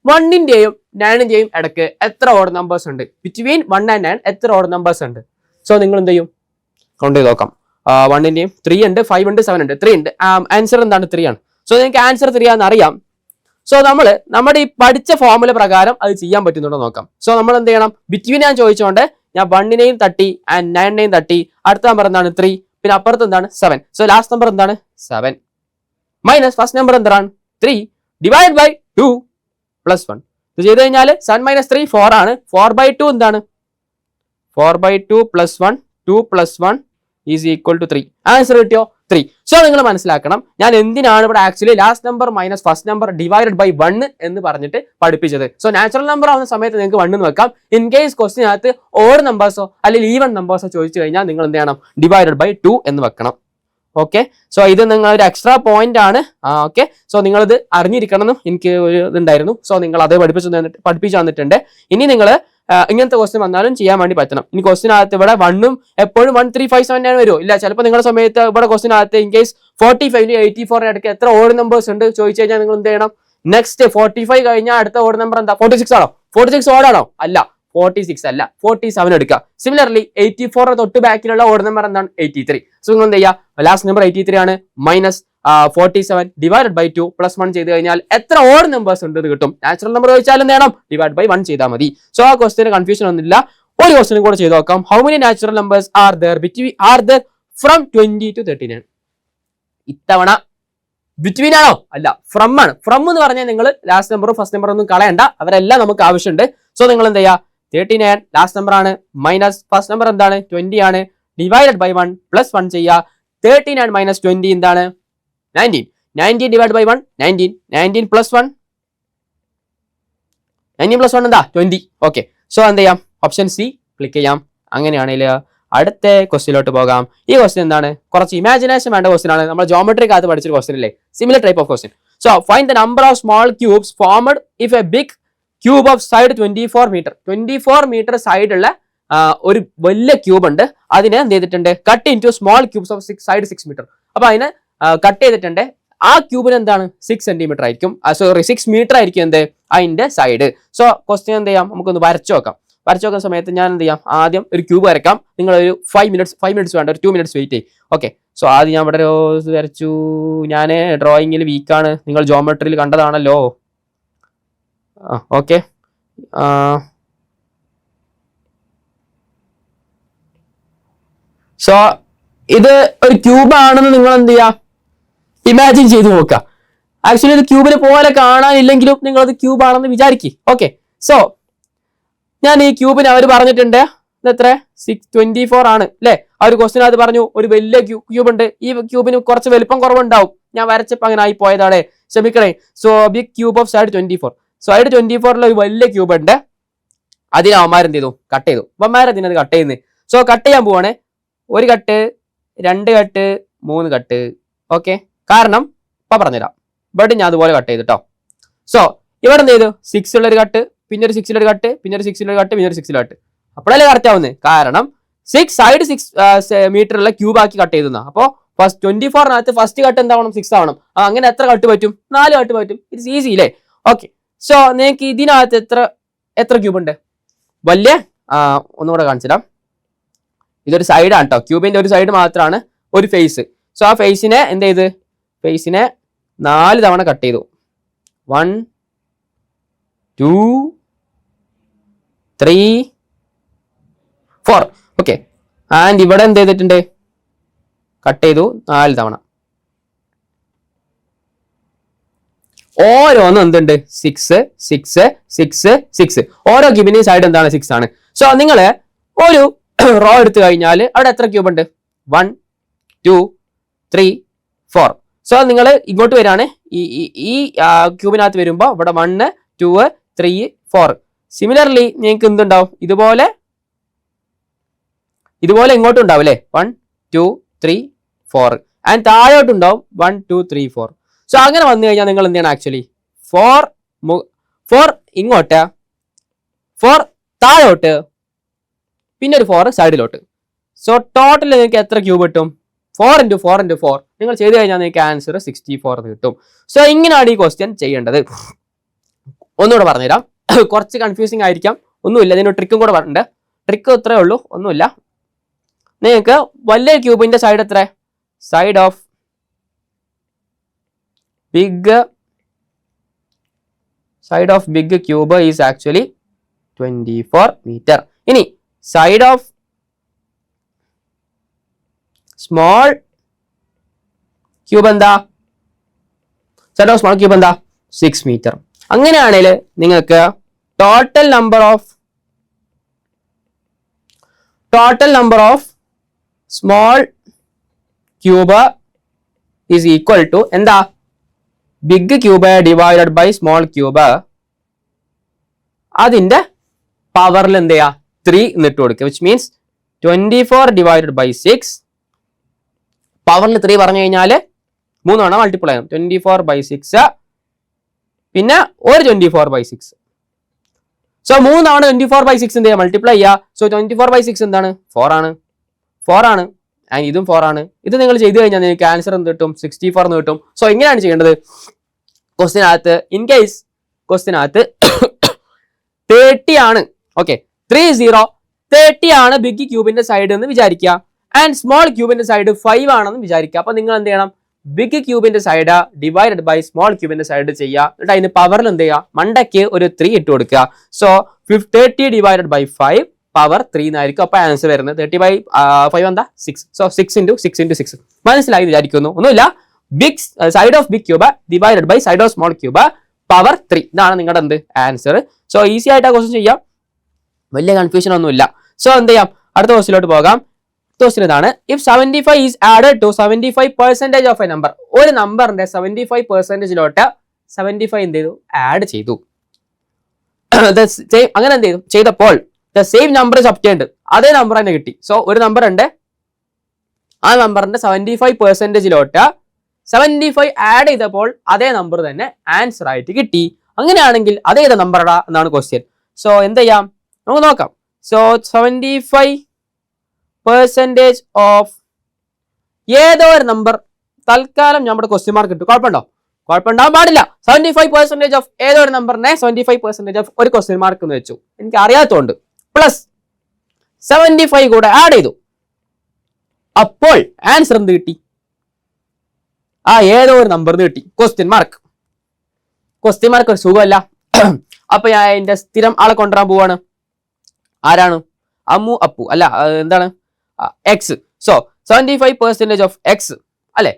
1ന്റെയും 9ന്റെയും ഇടയ്ക്ക് എത്ര ഓഡ് നമ്പേഴ്സ് ഉണ്ട്? ബിറ്റ്വീൻ 1 and 9 എത്ര ഓഡ് നമ്പേഴ്സ് ഉണ്ട്? സോ നിങ്ങൾ എന്ത് ചെയ്യും? കൗണ്ട് ചെയ്ത് നോക്കാം. 1ന്റെയും 3 ഉണ്ട്, 5 ഉണ്ട്, 7 ഉണ്ട്, 3 ഉണ്ട്. ആൻസർ എന്താണ്? 3 ആണ്. സോ നിങ്ങൾക്ക് ആൻസർ 3 ആണെന്ന് അറിയാം. സോ നമ്മുടെ ഈ പഠിച്ച ഫോർമുല പ്രകാരം അത് ചെയ്യാൻ പറ്റുന്നുണ്ടോ നോക്കാം. സോ നമ്മൾ എന്ത് ചെയ്യണം? ബിറ്റ്വീൻ ഞാൻ ചോദിച്ചുകൊണ്ട് ഞാൻ 1നെയും തട്ടി ആൻഡ് 9നെയും തട്ടി. അടുത്ത നമ്പർ എന്താണ്? 3. പിന്നെ അപ്പുറത്ത് എന്താണ്? 7. സോ ലാസ്റ്റ് നമ്പർ എന്താണ്? 7 മൈനസ് ഫസ്റ്റ് നമ്പർ എന്താണ്? 3 ഡിവൈഡ് ബൈ 2 പ്ലസ് 1. ഇത് ചെയ്ത് കഴിഞ്ഞാൽ 7 മൈനസ് 3 4 ആണ്. 4/2 എന്താണ്? 4/2 plus 1 2 plus 1 is equal to 3. Answer കിട്ടിയോ? 3. സോ നിങ്ങൾ മനസ്സിലാക്കണം ഞാൻ എന്തിനാണ് ഇവിടെ actually last number minus first number divided by 1 എന്ന് പറഞ്ഞിട്ട് പഠിപ്പിച്ചത്. സോ നാച്ചുറൽ നമ്പർ ആവുന്ന സമയത്ത് നിങ്ങൾക്ക് 1 എന്ന് വെക്കാം. ഇൻ കേസ് ക്വസ്റ്റിനകത്ത് ഓഡ് നമ്പേഴ്സോ അല്ലെങ്കിൽ ഈവൻ നമ്പേഴ്സോ ചോദിച്ചു കഴിഞ്ഞാൽ നിങ്ങൾ എന്ത് ചെയ്യണം? ഡിവൈഡഡ് ബൈ 2 എന്ന് വെക്കണം. ഓക്കെ, സോ ഇത് നിങ്ങൾ ഒരു എക്സ്ട്രാ പോയിന്റ് ആണ്. ഓക്കെ, സോ നിങ്ങളിത് അറിഞ്ഞിരിക്കണം എന്നും എനിക്ക് ഒരു ഇതുണ്ടായിരുന്നു. സോ നിങ്ങൾ അത് പഠിപ്പിച്ചു തന്നിട്ടുണ്ട്. ഇനി നിങ്ങൾ ഇങ്ങനത്തെ ക്വസ്റ്റ്യൻ വന്നാലും ചെയ്യാൻ വേണ്ടി പറ്റണം. ഇനി ക്വസ്റ്റിനകത്ത് ഇവിടെ 1ഉം എപ്പോഴും 1 3 5 7 9 വരുമോ? ഇല്ല. ചിലപ്പോൾ നിങ്ങളുടെ സമയത്ത് ഇവിടെ ക്വസ്റ്റിനകത്ത് ഇൻ കേസ് 45 84 ഇടയ്ക്ക് എത്ര ഓഡ് നമ്പേഴ്സ് ഉണ്ട് ചോദിച്ചു കഴിഞ്ഞാൽ നിങ്ങൾ എന്ത് ചെയ്യണം? നെക്സ്റ്റ് 45 കഴിഞ്ഞാൽ അടുത്ത ഓഡ് നമ്പർ എന്താ? 46 ആണോ? 46 ഓഡ് ആണോ? അല്ല, 46 അല്ല, 47 എടുക്കുക. സിമിലർലി 84 തൊട്ട് ബാക്കിലുള്ള ഓഡ് നമ്പർ എന്താണ്? 83. സോ നിങ്ങൾ എന്ത് ചെയ്യുക? ലാസ്റ്റ് നമ്പർ 83 ആണ്. മൈനസ് 47 ഡിവൈഡഡ് ബൈ 2 പ്ലസ് 1 ചെയ്ത് കഴിഞ്ഞാൽ എത്ര ഓഡ് നമ്പേഴ്സ് ഉണ്ട് എന്ന് കിട്ടും. നാച്ചുറൽ നമ്പർ ചോദിച്ചാൽ എന്ത് ചെയ്യണം? ഡിവൈഡ് ബൈ 1 ചെയ്താൽ മതി. സോ ആ ക്വസ്റ്റിന് കൺഫ്യൂഷൻ ഒന്നുമില്ല. ഒരു ക്വസ്റ്റിനും കൂടെ ചെയ്ത് നോക്കാം. How many natural numbers are there from 20 to 39? ഇത്തവണ ബിറ്റ്വീൻ ആണോ? അല്ല, ഫ്രം ആണ്. ഫ്രം എന്ന് പറഞ്ഞാൽ നിങ്ങൾ ലാസ്റ്റ് നമ്പറും ഫസ്റ്റ് നമ്പറും ഒന്നും കളയണ്ട, അവരെല്ലാം നമുക്ക് ആവശ്യമുണ്ട്. സോ നിങ്ങൾ എന്ത് ചെയ്യുക? 39 ലാസ്റ്റ് നമ്പർ ആണ്, മൈനസ് ഫസ്റ്റ് നമ്പർ എന്താണ്? 20 ആണ്, ഡിവൈഡഡ് ബൈ 1 പ്ലസ് 1 ചെയ്യുക. 39 മൈനസ് 20 എന്താണ്? 19. 19 ഡിവൈഡ് ബൈ 1 19. 19 പ്ലസ് 1 19 പ്ലസ് 1 എന്താ? 20. ഓക്കെ, സോ എന്ത് ചെയ്യാം? ഓപ്ഷൻ സി ക്ലിക്ക് ചെയ്യാം. അങ്ങനെയാണെങ്കിൽ അടുത്ത ക്വസ്റ്റ്യനിലോട്ട് പോകാം. ഈ ക്വസ്റ്റ്യൻ എന്താണ്? കുറച്ച് ഇമാജിനേഷൻ വേണ്ട ക്വസ്റ്റ്യൻ ആണ്. നമ്മൾ ജോമെട്രിക്കകത്ത് പഠിച്ചൊരു ക്വസ്റ്റ്യൻ അല്ലേ, similar type of question. So find the number of small cubes formed if a big cube of side 24 metre. 24 metre side ഉള്ള ഒരു വലിയ ക്യൂബ് ഉണ്ട്. അതിനെ എന്ത് ചെയ്തിട്ടുണ്ട്? Cut into small cubes of side 6 metre. അപ്പൊ അതിനെ കട്ട് ചെയ്തിട്ടുണ്ട്. ആ ക്യൂബിന് എന്താണ്? 6 സെന്റിമീറ്റർ ആയിരിക്കും, സോറി 6 മീറ്റർ ആയിരിക്കും എന്ത് അതിന്റെ സൈഡ്. സോ ക്വസ്റ്റ്യൻ എന്ത് ചെയ്യാം? നമുക്കൊന്ന് വരച്ചു നോക്കാം. വരച്ചു നോക്കുന്ന സമയത്ത് ഞാൻ എന്ത് ചെയ്യാം? ആദ്യം ഒരു ക്യൂബ് വരക്കാം. നിങ്ങൾ ഒരു 5 മിനിറ്റ്സ് വേണ്ട, ഒരു 2 മിനിറ്റ്സ് വെയിറ്റ് ചെയ്യും. ഓക്കെ, സോ ആദ്യം ഞാൻ ഇവിടെ വരച്ചു. ഞാൻ ഡ്രോയിങ്ങിൽ വീക്കാണ്, നിങ്ങൾ ജോമെട്രിയിൽ കണ്ടതാണല്ലോ. ഓക്കെ, സോ ഇത് ഒരു ക്യൂബ് ആണെന്ന് നിങ്ങൾ എന്ത് ചെയ്യാം? ഇമാജിൻ ചെയ്ത് നോക്കുക. ആക്ച്വലി ഇത് ക്യൂബിനെ പോലെ കാണാനില്ലെങ്കിലും നിങ്ങൾ അത് ക്യൂബ് ആണെന്ന് വിചാരിക്കും. ഓക്കെ, സോ ഞാൻ ഈ ക്യൂബിന് അവർ പറഞ്ഞിട്ടുണ്ട് ഇത് എത്ര? 24 ആണ് അല്ലെ? ആ ഒരു ക്വസ്റ്റ്യൻ അത് പറഞ്ഞു ഒരു വലിയ ക്യൂബ് ഉണ്ട്. ഈ ക്യൂബിന് കുറച്ച് വലിപ്പം കുറവുണ്ടാവും. ഞാൻ വരച്ചപ്പോൾ അങ്ങനെ ആയി പോയതാണ്, ക്ഷമിക്കണേ. So big cube of side 24. Side 24 ഒരു വലിയ ക്യൂബ് ഉണ്ട്. അതിന് അവന്മാരെന്ത് ചെയ്തു? കട്ട് ചെയ്തു. അവന്മാരതിനത് കട്ട് ചെയ്യുന്നത്. സോ കട്ട് ചെയ്യാൻ പോവാണ്. 1 കട്ട്, 2 കട്ട്, 3 കട്ട്. ഓക്കെ, കാരണം ഇപ്പൊ പറഞ്ഞുതരാം. ബട്ട് ഞാൻ അതുപോലെ കട്ട് ചെയ്തിട്ടോ. സോ ഇവിടെ എന്ത് ചെയ്തു? 6 ഉള്ളൊരു കട്ട്, പിന്നെ ഒരു 6 കട്ട്, പിന്നെ ഒരു 6 കട്ട്, പിന്നെ ഒരു 6 കട്ട്. അപ്പോഴല്ലേ കറക്റ്റ് ആവുന്നത്. കാരണം 6 സൈഡ് 6 മീറ്ററുള്ള ക്യൂബ് ആക്കി കട്ട് ചെയ്തുന്ന. അപ്പോൾ ഫസ്റ്റ് 24 ഫസ്റ്റ് കട്ട് എന്താവണം? 6 ആവണം. അങ്ങനെ എത്ര കട്ട് പറ്റും? 4 കട്ട് പറ്റും. ഇറ്റ്സ് ഈസി അല്ലേ? ഓക്കെ, സോ നിങ്ങൾക്ക് ഇതിനകത്ത് എത്ര ക്യൂബ് ഉണ്ട്? വലിയ ഒന്നുകൂടെ കാണിച്ചിടാം. ഇതൊരു സൈഡാണ് കേട്ടോ, ക്യൂബിന്റെ ഒരു സൈഡ് മാത്രമാണ് ഒരു ഫേസ്. സോ ആ ഫേസിനെ എന്ത് ചെയ്ത്? ഫേസിനെ 4 തവണ കട്ട് ചെയ്തു. 1 2 3 4. ഓക്കെ, ആൻഡ് ഇവിടെ എന്ത് ചെയ്തിട്ടുണ്ട്? കട്ട് ചെയ്തു 4 തവണ. ഓരോന്നും എന്തുണ്ട്? 6 6 6 6. ഓരോ ക്യൂബിന്റെയും സൈഡ് എന്താണ്? 6 ആണ്. സോ നിങ്ങൾ ഒരു റോ എടുത്തു കഴിഞ്ഞാൽ അവിടെ എത്ര ക്യൂബ് ഉണ്ട്? 1 2 3 4. സോ നിങ്ങൾ ഇങ്ങോട്ട് വരാണ്. ഈ ക്യൂബിനകത്ത് വരുമ്പോൾ ഇവിടെ 1 2 3 4. സിമിലർലി നിങ്ങൾക്ക് എന്തുണ്ടാവും? ഇതുപോലെ ഇങ്ങോട്ടും ഉണ്ടാവും അല്ലേ? 1 2 3 4. ആൻഡ് താഴോട്ടുണ്ടാവും 1 2 3 4. സോ അങ്ങനെ വന്നു കഴിഞ്ഞാൽ നിങ്ങൾ എന്ത് ചെയ്യണം? ആക്ച്വലി 4 ഇങ്ങോട്ട്, 4 താഴോട്ട്, പിന്നെ ഒരു 4 സൈഡിലോട്ട്. സോ ടോട്ടൽ നിങ്ങൾക്ക് എത്ര ക്യൂബ് കിട്ടും? 4 × 4 × 4. നിങ്ങൾ ചെയ്ത് കഴിഞ്ഞാൽ നിങ്ങൾക്ക് ആൻസർ 64 കിട്ടും. സോ ഇങ്ങനെയാണ് ഈ ക്വസ്റ്റ്യൻ ചെയ്യേണ്ടത്. ഒന്നുകൂടെ പറഞ്ഞുതരാം. കുറച്ച് കൺഫ്യൂസിങ് ആയിരിക്കാം, ഒന്നുമില്ല. ഇതിന് ട്രിക്കും കൂടെ പറഞ്ഞിട്ടുണ്ട്. ട്രിക്ക് ഇത്രേ ഉള്ളൂ, ഒന്നുമില്ല. നിങ്ങൾക്ക് വലിയ ക്യൂബിന്റെ സൈഡ് എത്ര? Side of big cube is actually 24 metre. ഇനി സൈഡ് ഓഫ് സ്മോൾ ക്യൂബ് എന്താ? സൈഡ് ഓഫ് സ്മോൾ ക്യൂബ് എന്താ? 6 മീറ്റർ. അങ്ങനെയാണെങ്കിൽ നിങ്ങൾക്ക് total number of small cube is equal to എന്താ? Big cube divided by small cube. അതിന്റെ പവറിൽ എന്ത് ചെയ്യാ? 3 എന്നിട്ട് കൊടുക്കുക. Which means 24 divided by 6. പവറിൽ 3 പറഞ്ഞു കഴിഞ്ഞാൽ 3 തവണ മൾട്ടിപ്ലൈ ചെയ്യണം. 24 ബൈ 6 പിന്നെ ഒരു 24 ബൈ 6. സോ 3 തവണ 24 ബൈ 6 എന്ത് ചെയ്യാം? മൾട്ടിപ്ലൈ ചെയ്യുക. സോ 24 ബൈ 6 എന്താണ്? 4 ആണ്. ആൻഡ് ഇതും 4 ആണ്. ഇത് നിങ്ങൾ ചെയ്ത് കഴിഞ്ഞാൽ നിങ്ങൾക്ക് ആൻസർ എന്ത് കിട്ടും? 64 എന്ന് കിട്ടും. സോ എങ്ങനെയാണ് ചെയ്യേണ്ടത്? ക്വസ്റ്റിനകത്ത് ഇൻ കേസ് ക്വസ്റ്റിനകത്ത് 30 ആണ്. ഓക്കെ, 30 ആണ് ബിഗ് ക്യൂബിന്റെ സൈഡ് എന്ന് വിചാരിക്കുക. ആൻഡ് സ്മോൾ ക്യൂബിന്റെ സൈഡ് 5 ആണെന്ന് വിചാരിക്കുക. അപ്പൊ നിങ്ങൾ എന്ത് ചെയ്യണം? ബിഗ് ക്യൂബിന്റെ സൈഡ് ഡിവൈഡഡ് ബൈ സ്മോൾ ക്യൂബിന്റെ സൈഡ് ചെയ്യുക. എന്നിട്ട് അതിന് പവറിൽ എന്ത് ചെയ്യുക? മണ്ടയ്ക്ക് ഒരു 3 ഇട്ട് കൊടുക്കുക. സോ 30 ഡിവൈഡഡ് ബൈ 5 പവർ 3 എന്നായിരിക്കും. അപ്പൊ ആൻസർ വരുന്നത് 30 ബൈ 5 എന്താ? 6. സോ 6 × 6 × 6. മനസ്സിലായി വിചാരിക്കുന്നു. ഒന്നുമില്ല. Big side of big cube divided by side of small cube power 3. ഇതാണ് നിങ്ങളുടെ എന്ത്? ആൻസർ. സോ ഈസി ആയിട്ട് ആ ക്വസ്റ്റ്യൻ ചെയ്യാം, വലിയ കൺഫ്യൂഷൻ ഒന്നുമില്ല. സോ എന്ത് ചെയ്യാം? അടുത്ത ക്വസ്റ്റ്യനിലോട്ട് പോകാം. ക്വസ്റ്റ്യൻ ഇതാണ്. If 75 is added to 75% of a number. ഒരു നമ്പറിന്റെ 75%ലോട്ട് 75 എന്ത് ചെയ്തു? ആഡ് ചെയ്തു. അങ്ങനെ എന്ത് ചെയ്തു? ചെയ്തപ്പോൾ the same number is obtained. അതേ നമ്പർ തന്നെ കിട്ടി. സോ ഒരു നമ്പർ ഉണ്ട്, ആ നമ്പറിന്റെ 75%ലോട്ട് 75 ആഡ് ചെയ്തപ്പോൾ അതേ നമ്പർ തന്നെ ആൻസർ ആയിട്ട് കിട്ടി. അങ്ങനെയാണെങ്കിൽ അതേത് നമ്പറാ എന്നാണ് ക്വസ്റ്റ്യൻ. സോ എന്ത് ചെയ്യാം, നമുക്ക് നോക്കാം. സോ 75% ഓഫ് ഏതോ ഒരു നമ്പർ, തൽക്കാലം നമ്മുടെ ക്വസ്റ്റ്യൻ മാർക്ക് കിട്ടും. കുഴപ്പമുണ്ടോ? കുഴപ്പമുണ്ടാവാൻ പാടില്ല. 75% ഓഫ് ഏതോ ഒരു നമ്പറിനെ 75% ഓഫ് ഒരു ക്വസ്റ്റ്യൻ മാർക്ക് എന്ന് വെച്ചു, എനിക്ക് അറിയാത്തതുകൊണ്ട്. പ്ലസ് 75 കൂടെ ആഡ് ചെയ്തു. അപ്പോൾ ആൻസർ എന്ത് കിട്ടി? ആ ഏതോ ഒരു നമ്പർ കിട്ടി. Question mark. ക്വസ്റ്റ്യൻ മാർക്ക് ഒരു സുഖമല്ല. അപ്പൊ ഞാൻ എന്റെ സ്ഥിരം ആളെ കൊണ്ടുവരാൻ പോവാണ്. ആരാണ്? അമ്മു, അപ്പു അല്ല, എന്താണ്, എക്സ്. സോ 75% ഓഫ് എക്സ് അല്ലെ,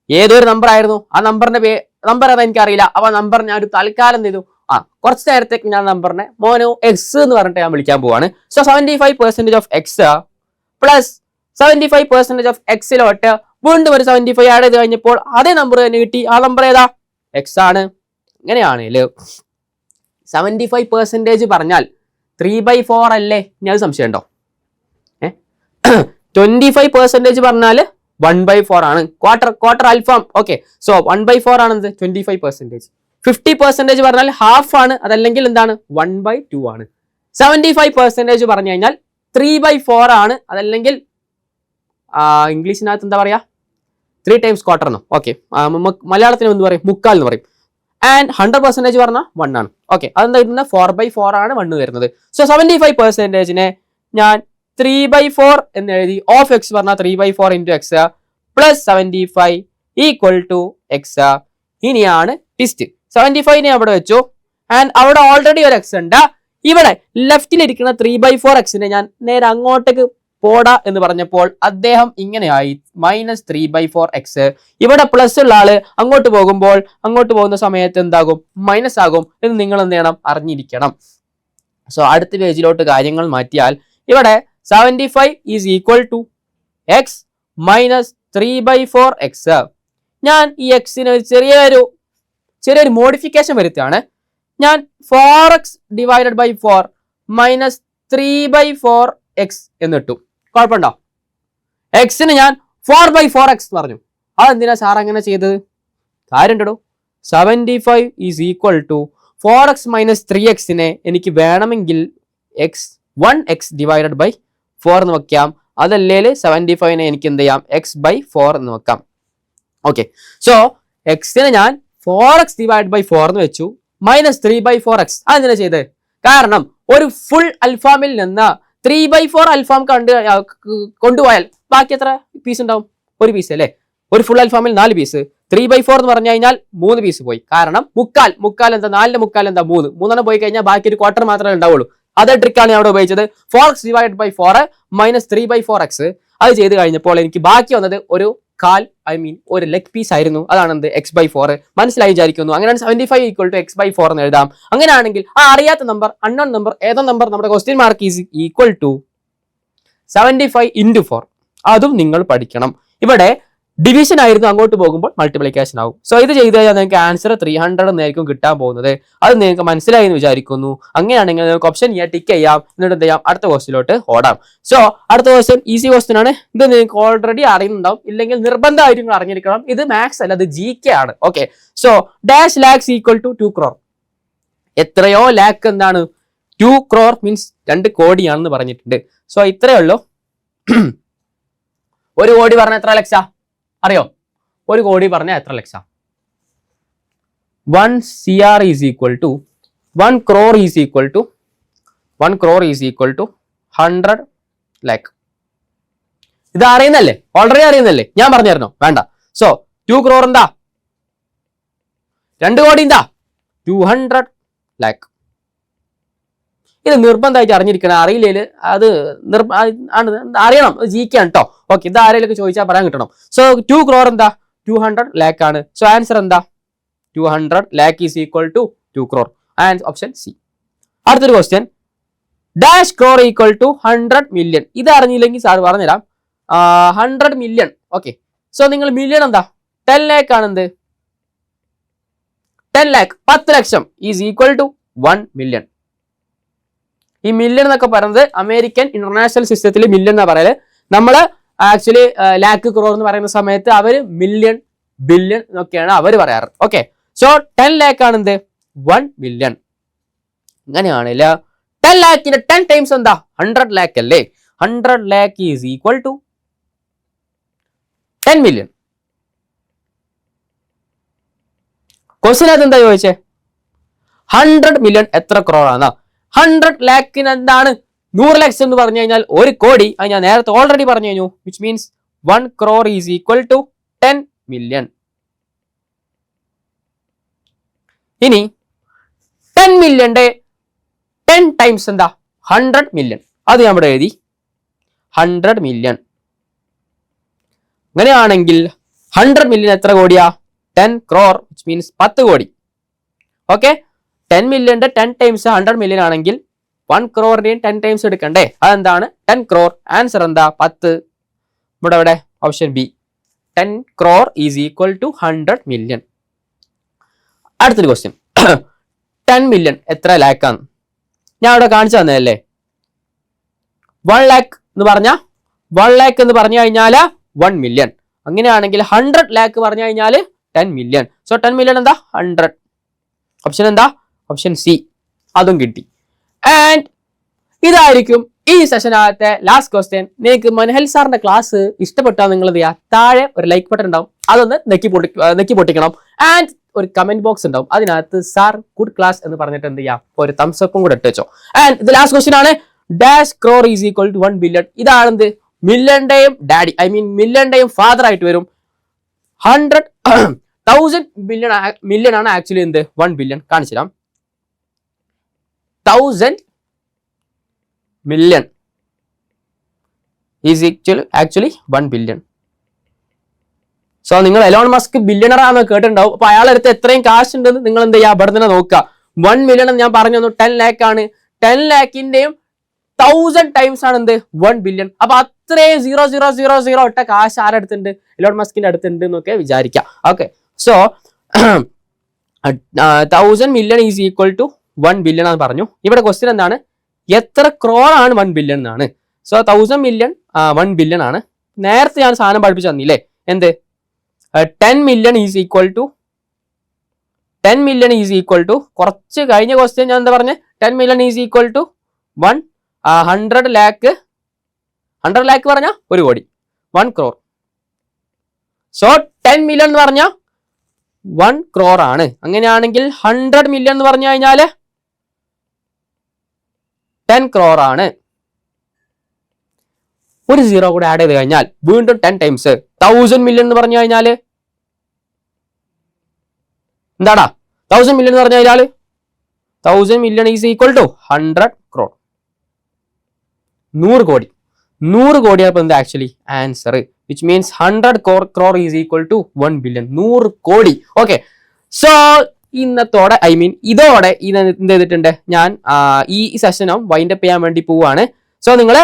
ഏതൊരു നമ്പർ ആയിരുന്നു, ആ നമ്പറിന്റെ നമ്പർ ഏതാ എനിക്കറിയില്ല. അപ്പൊ നമ്പർ ഞാൻ ഒരു തൽക്കാലം എന്ത് ചെയ്തു, കുറച്ച് നേരത്തേക്ക് ഞാൻ നമ്പറിനെ മോനോ എക്സ് എന്ന് പറഞ്ഞിട്ട് ഞാൻ വിളിക്കാൻ പോവാണ്. So 75% of X plus 75% of എക്സിലോട്ട് വീണ്ടും ഒരു 75 ആഡ് ചെയ്ത് കഴിഞ്ഞപ്പോൾ അതേ നമ്പർ തന്നെ കിട്ടി. ആ നമ്പർ ഏതാ? എക്സ് ആണ്. ഇങ്ങനെയാണേല് 75% പറഞ്ഞാൽ 3/4 അല്ലേ? ഞാൻ സംശയം ഉണ്ടോ? 25% പറഞ്ഞാല് 1/4 ആണ്. ക്വാർട്ടർ അൽഫാം. ഓക്കെ, സോ 1/4 ആണ് 25%. 50% പറഞ്ഞാൽ ഹാഫ് ആണ്, അതല്ലെങ്കിൽ എന്താണ് 1/2 ആണ്. 75% പറഞ്ഞു കഴിഞ്ഞാൽ 3/4 ആണ്, അതല്ലെങ്കിൽ ഇംഗ്ലീഷിനകത്ത് എന്താ പറയാ, 3 times ക്വാർട്ടർ എന്നോ. ഓക്കെ, മലയാളത്തിൽ എന്ത് പറയും, മുക്കാൽ എന്ന് പറയും. ആൻഡ് 100% പറഞ്ഞാൽ 1 ആണ്. ഓക്കെ, അതെന്താ വരുന്നത്, 4/4 ആണ് 1 വരുന്നത്. സോ 75%നെ ഞാൻ 3/4 എന്ന് എഴുതി. ഓഫ് എക്സ് പറഞ്ഞാൽ 3/4 into x plus 75 equal to x. ഇനിയാണ് ട്വിസ്റ്റ്. 75നെ അവിടെ വെച്ചു, ആൻഡ് അവിടെ ഓൾറെഡി ഒരു എക്സ് ഉണ്ട്. ഇവിടെ ലെഫ്റ്റിലിരിക്കുന്ന 3/4 എക്സിനെ ഞാൻ നേരെ അങ്ങോട്ടേക്ക് പോടാ എന്ന് പറഞ്ഞപ്പോൾ അദ്ദേഹം ഇങ്ങനെയായി, -3/4 എക്സ്. ഇവിടെ പ്ലസ് ഉള്ള ആള് അങ്ങോട്ട് പോകുന്ന സമയത്ത് എന്താകും, മൈനസ് ആകും എന്ന് നിങ്ങൾ എന്ത് ചെയ്യണം, അറിഞ്ഞിരിക്കണം. സോ അടുത്ത പേജിലോട്ട് കാര്യങ്ങൾ മാറ്റിയാൽ ഇവിടെ 75 is equal to x minus 3/4 x. ഞാൻ ഈ എക്സിന് ചെറിയൊരു മോഡിഫിക്കേഷൻ വരുത്തുകയാണ്. ഞാൻ 4x divided by 4 minus 3/4 X എന്നിട്ടു. കുഴപ്പമുണ്ടോ? എക്സിന് ഞാൻ 4/4 എക്സ് പറഞ്ഞു. അതെന്തിനാ സാർ അങ്ങനെ ചെയ്തത്? കാര്യമുണ്ടോ? 75 is equal to 4x minus 3xനെ എനിക്ക് വേണമെങ്കിൽ 1x ഡിവൈഡഡ് ബൈ 4 എന്ന് വെക്കാം. അതല്ലേ 75നെ എനിക്ക് എന്ത് ചെയ്യാം, x/4 എന്ന് വെക്കാം. ഓക്കെ, സോ എക്സിനെ ഞാൻ 4x ഡിവൈഡ് ബൈ 4 എന്ന് വെച്ചു, മൈനസ് 3/4 എക്സ്. അതെന്തിനാ ചെയ്തത്? കാരണം ഒരു ഫുൾ അൽഫാമിൽ നിന്ന് 3/4 അൽഫാം കൊണ്ടുപോയാൽ ബാക്കി എത്ര പീസ് ഉണ്ടാവും? ഒരു പീസ് അല്ലേ? ഒരു ഫുൾ അൽഫാമിൽ 4 പീസ്. 3/4 എന്ന് പറഞ്ഞു കഴിഞ്ഞാൽ 3 പീസ് പോയി. കാരണം മുക്കാൽ എന്താ, 4ന്റെ മുക്കാൽ എന്താ 3. 3 പോയി കഴിഞ്ഞാൽ ബാക്കി ഒരു ക്വാർട്ടർ മാത്രമേ ഉണ്ടാവുള്ളൂ. അതേ ട്രിക്കാണ് ഞാൻ അവിടെ ഉപയോഗിച്ചത്. 4x divide by 4 minus 3/4 X. അത് ചെയ്ത് കഴിഞ്ഞപ്പോൾ എനിക്ക് ബാക്കി വന്നത് ഒരു ഒരു ലെഗ് പീസ് ആയിരുന്നു. അതാണ് എന്ത്, x/4. മനസ്സിലായി വിചാരിക്കുന്നു. അങ്ങനെയാണ് 75 ഈക്വൽ ടു x/4 എന്ന് എഴുതാം. അങ്ങനെയാണെങ്കിൽ ആ അറിയാത്ത നമ്പർ, അൺനോൺ നമ്പർ, ഏതോ നമ്പർ നമ്മുടെ question mark is equal to 75 into 4. അതും നിങ്ങൾ പഠിക്കണം. ഇവിടെ ഡിവിഷൻ ആയിരുന്നു, അങ്ങോട്ട് പോകുമ്പോൾ മൾട്ടിപ്ലിക്കേഷൻ ആവും. സോ ഇത് ചെയ്ത് കഴിഞ്ഞാൽ നിങ്ങൾക്ക് ആൻസർ 300 എന്നായിരിക്കും കിട്ടാൻ പോകുന്നത്. അത് നിങ്ങൾക്ക് മനസ്സിലായി എന്ന് വിചാരിക്കുന്നു. അങ്ങനെയാണെങ്കിൽ നിങ്ങൾക്ക് ഓപ്ഷൻ ടിക്ക് ചെയ്യാം. എന്നിട്ട് എന്ത് ചെയ്യാം, അടുത്ത ക്വസ്റ്റിലോട്ട് ഓടാം. സോ അടുത്ത ക്വസ്റ്റ്യൻ ഈസി ക്വസ്റ്റ്യൻ ആണ്. ഇത് നിങ്ങൾക്ക് ഓൾറെഡി അറിയുന്നുണ്ടാവും, ഇല്ലെങ്കിൽ നിർബന്ധമായിട്ട് നിങ്ങൾ അറിഞ്ഞിരിക്കണം. ഇത് മാത്സ് അല്ല, അത് GK ആണ്. Okay, so dash lakhs equal to 2 crore. എത്രയോ ലാക്ക് എന്താണ്, 2 crore മീൻസ് 2 കോടിയാണെന്ന് പറഞ്ഞിട്ടുണ്ട്. സോ ഇത്രയേ ഉള്ളൂ. 1 കോടി പറഞ്ഞ എത്ര ലക്ഷ അറിയോ? 1 കോടി പറഞ്ഞാൽ എത്ര ലക്ഷ? 1 CR is equal to 1 crore is equal to 100 lakh. ഇത് അറിയുന്നല്ലേ, ഓൾറെഡി അറിയുന്നല്ലേ, ഞാൻ പറഞ്ഞായിരുന്നോ? വേണ്ട. സോ 2 crore എന്താ, 2 കോടി എന്താ, 200 lakh. ഇത് നിർബന്ധമായിട്ട് അറിഞ്ഞിരിക്കണം. അറിയില്ലേല് അത് അറിയണം. GK ആണ് കേട്ടോ. ഓക്കെ, ഇത് ആരെങ്കിലും ചോദിച്ചാൽ പറയാൻ കിട്ടണം. സോ 2 crore എന്താ, 200 lakh ആണ്. സോ ആൻസർ എന്താ, 200 lakh is equal to 2 crore. And option C. അടുത്തൊരു question, dash crore equal to 100 million. ഇത് അറിഞ്ഞില്ലെങ്കിൽ സാർ പറഞ്ഞുതരാം. 100 million. ഓക്കെ, സോ നിങ്ങൾ മില്യൺ എന്താ, 10 lakh ആണ്. എന്ത്, 10 lakh 10 ലക്ഷം ഈസ് ഈക്വൽ ടു 1 million. ഈ മില്യൺ എന്നൊക്കെ പറയുന്നത് അമേരിക്കൻ ഇന്റർനാഷണൽ സിസ്റ്റത്തിൽ മില്യൺ എന്നാ പറയല്. നമ്മള് ആക്ച്വലി ലാക്ക് ക്രോർ എന്ന് പറയുന്ന സമയത്ത് അവര് മില്യൺ ബില്യൺ എന്നൊക്കെയാണ് അവർ പറയാറ്. ഓക്കെ, സോ 10 lakh ആണ് എന്ത് 1 billion. അങ്ങനെയാണല്ല 10 lakhന്റെ 10 ടൈംസ് എന്താ 100 lakh അല്ലേ? 100 lakh is equal to 10 million. Question അത് എന്താ ചോദിച്ചേ? 100 million എത്ര ക്രോർ ആണ്? 100 lakhന് എന്താണ് 100 lakhs എന്ന് പറഞ്ഞു കഴിഞ്ഞാൽ 1 കോടി. അത് ഞാൻ നേരത്തെ ഓൾറെഡി പറഞ്ഞു കഴിഞ്ഞു. Which means 1 crore is equal to 10 million. ഇനി 10 millionന്റെ 10 ടൈംസ് എന്താ 100 million. അത് ഞാൻ ഇവിടെ എഴുതി 100 million. അങ്ങനെയാണെങ്കിൽ 100 million എത്ര കോടിയാ? 10 crore which means 10 കോടി. ഓക്കെ, 10 millionന്റെ 10 ടൈംസ് 100 million ആണെങ്കിൽ 1 crore-ന്റെയും 10 ടൈംസ് എടുക്കണ്ടേ? അതെന്താണ് 10 crore. ആൻസർ എന്താ 10. ഇവിടെ option B 10 crore is equal to 100 million. അടുത്തൊരു ക്വസ്റ്റ്യൻ 10 million എത്ര ലാക്കാണ്? ഞാൻ ഇവിടെ കാണിച്ചു തന്നതല്ലേ. 1 lakh എന്ന് പറഞ്ഞാൽ 1 lakh എന്ന് പറഞ്ഞു കഴിഞ്ഞാൽ 1 million. അങ്ങനെയാണെങ്കിൽ 100 lakh പറഞ്ഞു കഴിഞ്ഞാൽ 10 million. സോ 10 million എന്താ 100. ഓപ്ഷൻ എന്താ? Option C. അതും കിട്ടി. ആൻഡ് ഇതായിരിക്കും ഈ സെഷനകത്തെ ലാസ്റ്റ് ക്വസ്റ്റ്യൻ. നിങ്ങൾക്ക് മൻഹൽ സാറിന്റെ ക്ലാസ് ഇഷ്ടപ്പെട്ടാൽ നിങ്ങൾ എന്ത് ചെയ്യുക? താഴെ ഒരു ലൈക്ക് ബട്ടൺ ഉണ്ടാവും, അതൊന്ന് നെക്കി പൊട്ടിക്കണം. ആൻഡ് ഒരു കമന്റ് ബോക്സ് ഉണ്ടാവും, അതിനകത്ത് സാർ ഗുഡ് ക്ലാസ് എന്ന് പറഞ്ഞിട്ട് എന്ത് ചെയ്യാം? ഒരു തംസ് അപ്പും കൂടെ ഇട്ട് വെച്ചോ. ആൻഡ് ഇത് ലാസ്റ്റ് ക്വസ്റ്റ്യൻ ആണ്. Dash crore is equal to 1 billion. ഇതാണെന്ത് മില്യന്റെയും ഡാഡി, ഐ മീൻ മില്യന്റെയും ഫാദർ ആയിട്ട് വരും. 100,000 മില്യൺ ആണ് ആക്ച്വലി എന്ത് 1 billion. കാണിച്ചു തരാം. 1000 million is actually 1 billion. So നിങ്ങൾ എലോൺ മസ്ക് ബില്യണർ ആണെന്ന് കേട്ടിട്ടുണ്ടാവും. അപ്പൊ അയാളെടുത്ത് എത്രയും കാശ് ഉണ്ടെന്ന് നിങ്ങൾ എന്ത് ചെയ്യുക? അവിടെ തന്നെ നോക്കുക. 1 million എന്ന് ഞാൻ പറഞ്ഞു തന്നു 10 lakh ആണ്. 10 lakhന്റെയും 1000 ടൈംസ് ആണ് എന്ത് 1 billion. അപ്പൊ അത്രയും 0000 ഇട്ട കാശ് ആരടുത്തുണ്ട്? എലോൺ മസ്കിന്റെ അടുത്തുണ്ട് എന്നൊക്കെ വിചാരിക്കാം. Okay, so 1000 million is equal to 1 billion എന്ന് പറഞ്ഞു. ഇവിടെ ക്വസ്റ്റ്യൻ എന്താണ്? എത്ര ക്രോർ ആണ് 1 billion എന്നാണ്. സോ 1000 million 1 billion ആണ്. നേരത്തെ ഞാൻ സാധനം പഠിപ്പിച്ചു തന്നില്ലേ? എന്ത് 10 million is equal to 10 million is equal to കുറച്ച് കഴിഞ്ഞ ക്വസ്റ്റ്യൻ ഞാൻ എന്താ പറഞ്ഞത്? 10 million is equal to 100 lakh. 100 lakh പറഞ്ഞാൽ 1 കോടി, 1 crore. സോ 10 million എന്ന് പറഞ്ഞാൽ 1 crore ആണ്. അങ്ങനെയാണെങ്കിൽ 100 million എന്ന് പറഞ്ഞു കഴിഞ്ഞാൽ 10 crore ആണ്. ഒരു സീറോ കൂടെ ആഡ് ചെയ്ത് കഴിഞ്ഞാൽ വീണ്ടും 10 ടൈംസ് 1000 million എന്ന് പറഞ്ഞു കഴിഞ്ഞാൽ എന്താടാ? 1000 million എന്ന് പറഞ്ഞു കഴിഞ്ഞാൽ 1000 million is equal to 100 crore. 100 കോടി. 100 കോടിയപ്പോൾ എന്താ actually answer? Which means 100 crore is equal to 1 billion. 100 കോടി. ഓക്കെ, സോ ഇന്നത്തോടെ ഐ മീൻ ഇതോടെ എന്ത് ചെയ്തിട്ടുണ്ട്? ഞാൻ ഈ സെഷനും വൈൻഡ് അപ്പ് ചെയ്യാൻ വേണ്ടി പോവാണ്. സോ നിങ്ങള്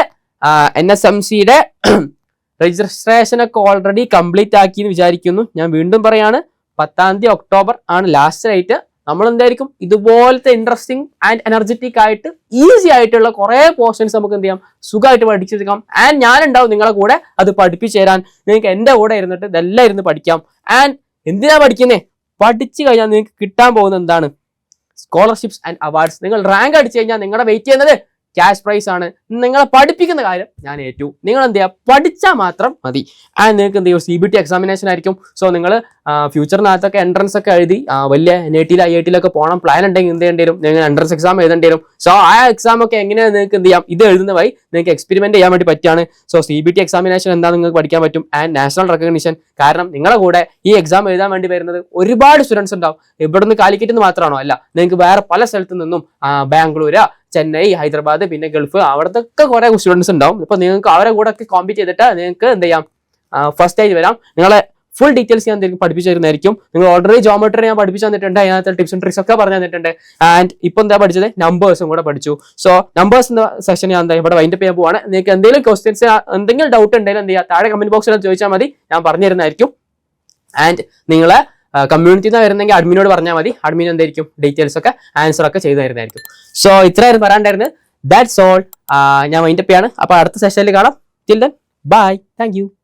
NSMCയുടെ രജിസ്ട്രേഷൻ ഒക്കെ ഓൾറെഡി കംപ്ലീറ്റ് ആക്കി എന്ന് വിചാരിക്കുന്നു. ഞാൻ വീണ്ടും പറയാണ്, 10 ഒക്ടോബർ ആണ് ലാസ്റ്റ് ഡേറ്റ്. നമ്മൾ എന്തായിരിക്കും ഇതുപോലത്തെ ഇൻട്രസ്റ്റിംഗ് ആൻഡ് എനർജറ്റിക് ആയിട്ട് ഈസി ആയിട്ടുള്ള കുറെ പോർഷൻസ് നമുക്ക് എന്ത് ചെയ്യാം? സുഖമായിട്ട് പഠിച്ചെടുക്കാം. ആൻഡ് ഞാനുണ്ടാവും നിങ്ങളെ കൂടെ അത് പഠിപ്പിച്ചു തരാൻ. നിങ്ങൾക്ക് എൻ്റെ കൂടെ ഇരുന്നിട്ട് ഇതെല്ലാം ഇരുന്ന് പഠിക്കാം. ആൻഡ് എന്തിനാ പഠിക്കുന്നേ? പഠിച്ചു കഴിഞ്ഞാൽ നിങ്ങൾക്ക് കിട്ടാൻ പോകുന്നത് എന്താണ്? Scholarships and awards. നിങ്ങൾ റാങ്ക് അടിച്ചു കഴിഞ്ഞാൽ നിങ്ങളുടെ വെയിറ്റ് ചെയ്യുന്നത് ക്യാഷ് പ്രൈസ് ആണ്. നിങ്ങളെ പഠിപ്പിക്കുന്ന കാര്യം ഞാൻ ഏറ്റു. നിങ്ങൾ എന്ത് ചെയ്യുക? പഠിച്ചാൽ മാത്രം മതി. ആൻഡ് നിങ്ങൾക്ക് എന്ത് ചെയ്യും? CBT എക്സാമിനേഷൻ ആയിരിക്കും. സോ നിങ്ങൾ ഫ്യൂച്ചറിനകത്തൊക്കെ എൻട്രൻസ് ഒക്കെ എഴുതി വലിയ NIT IIT പോകണം പ്ലാൻ ഉണ്ടെങ്കിൽ എന്ത് ചെയ്യേണ്ടി വരും? നിങ്ങൾ എൻട്രൻസ് എക്സാം എഴുതേണ്ടി വരും. സോ ആ എക്സാം ഒക്കെ എങ്ങനെയാണ് നിങ്ങൾക്ക് എന്ത് ചെയ്യാം? ഇത് എഴുതുന്ന വഴി നിങ്ങൾക്ക് എക്സ്പെരിമെന്റ് ചെയ്യാൻ വേണ്ടി പറ്റുകയാണ്. സോ CBT എക്സാമിനേഷൻ എന്താ നിങ്ങൾക്ക് പഠിക്കാൻ പറ്റും. And national recognition. കാരണം നിങ്ങളുടെ കൂടെ ഈ എക്സാം എഴുതാൻ വേണ്ടി വരുന്നത് ഒരുപാട് സ്റ്റുഡൻസ് ഉണ്ടാവും. ഇവിടുന്ന് കാലിക്കറ്റ് നിന്ന് മാത്രമാണോ? അല്ല, നിങ്ങൾക്ക് വേറെ പല സ്ഥലത്തു നിന്നും ബാംഗ്ലൂര്, ചെന്നൈ, ഹൈദരാബാദ്, പിന്നെ ഗൾഫ്, അവിടത്തൊക്കെ കുറെ സ്റ്റുഡൻസ് ഉണ്ടാവും. ഇപ്പൊ നിങ്ങൾക്ക് അവരെ കൂടെ ഒക്കെ കോമ്പീറ്റ് ചെയ്തിട്ട് നിങ്ങൾക്ക് എന്ത് ചെയ്യാം? ഫസ്റ്റ് സ്റ്റേജ് വരാം. നിങ്ങളെ ഫുൾ ഡീറ്റെയിൽസ് ഞാൻ പഠിപ്പിച്ചു തരുന്നതായിരിക്കും. നിങ്ങൾ ഓൾറെഡി ജോമെട്രി ഞാൻ പഠിപ്പിച്ചു തന്നിട്ടുണ്ട്. അതിനകത്ത് ടിപ്സ് ആൻഡ് ട്രിക്സ് ഒക്കെ പറഞ്ഞു തന്നിട്ടുണ്ട്. ആൻഡ് ഇപ്പൊ എന്താ പഠിച്ചത്? നമ്പേഴ്സും കൂടെ പഠിച്ചു. സോ നമ്പേഴ്സ് എന്ന സെഷൻ ഞാൻ എന്താ ഇവിടെ വൈൻഡ് അപ്പ് ചെയ്യാൻ പോവാണ്. നിങ്ങൾക്ക് എന്തെങ്കിലും ക്വസ്റ്റ്യൻസ്, എന്തെങ്കിലും ഡൗട്ട് ഉണ്ടെങ്കിലും എന്ത് ചെയ്യുക? താഴെ കമന്റ് ബോക്സിൽ ചോദിച്ചാൽ മതി, ഞാൻ പറഞ്ഞു തരുന്നതായിരിക്കും. ആൻഡ് നിങ്ങളെ കമ്മ്യൂണിറ്റിയിൽ നിന്ന് വരുന്നെങ്കിൽ അഡ്മിനോട് പറഞ്ഞാൽ മതി. അഡ്മിൻ എന്തായിരിക്കും ഡീറ്റെയിൽസ് ഒക്കെ ആൻസർ ഒക്കെ ചെയ്തു തരുന്നതായിരിക്കും. സോ ഇത്രയായിരുന്നു പറയാണ്ടായിരുന്നത്. That's all. ഞാൻ മൈൻഡപ്പ് ചെയ്യാണ്. അപ്പൊ അടുത്ത സെഷനിൽ കാണാം. Till then bye. Thank U.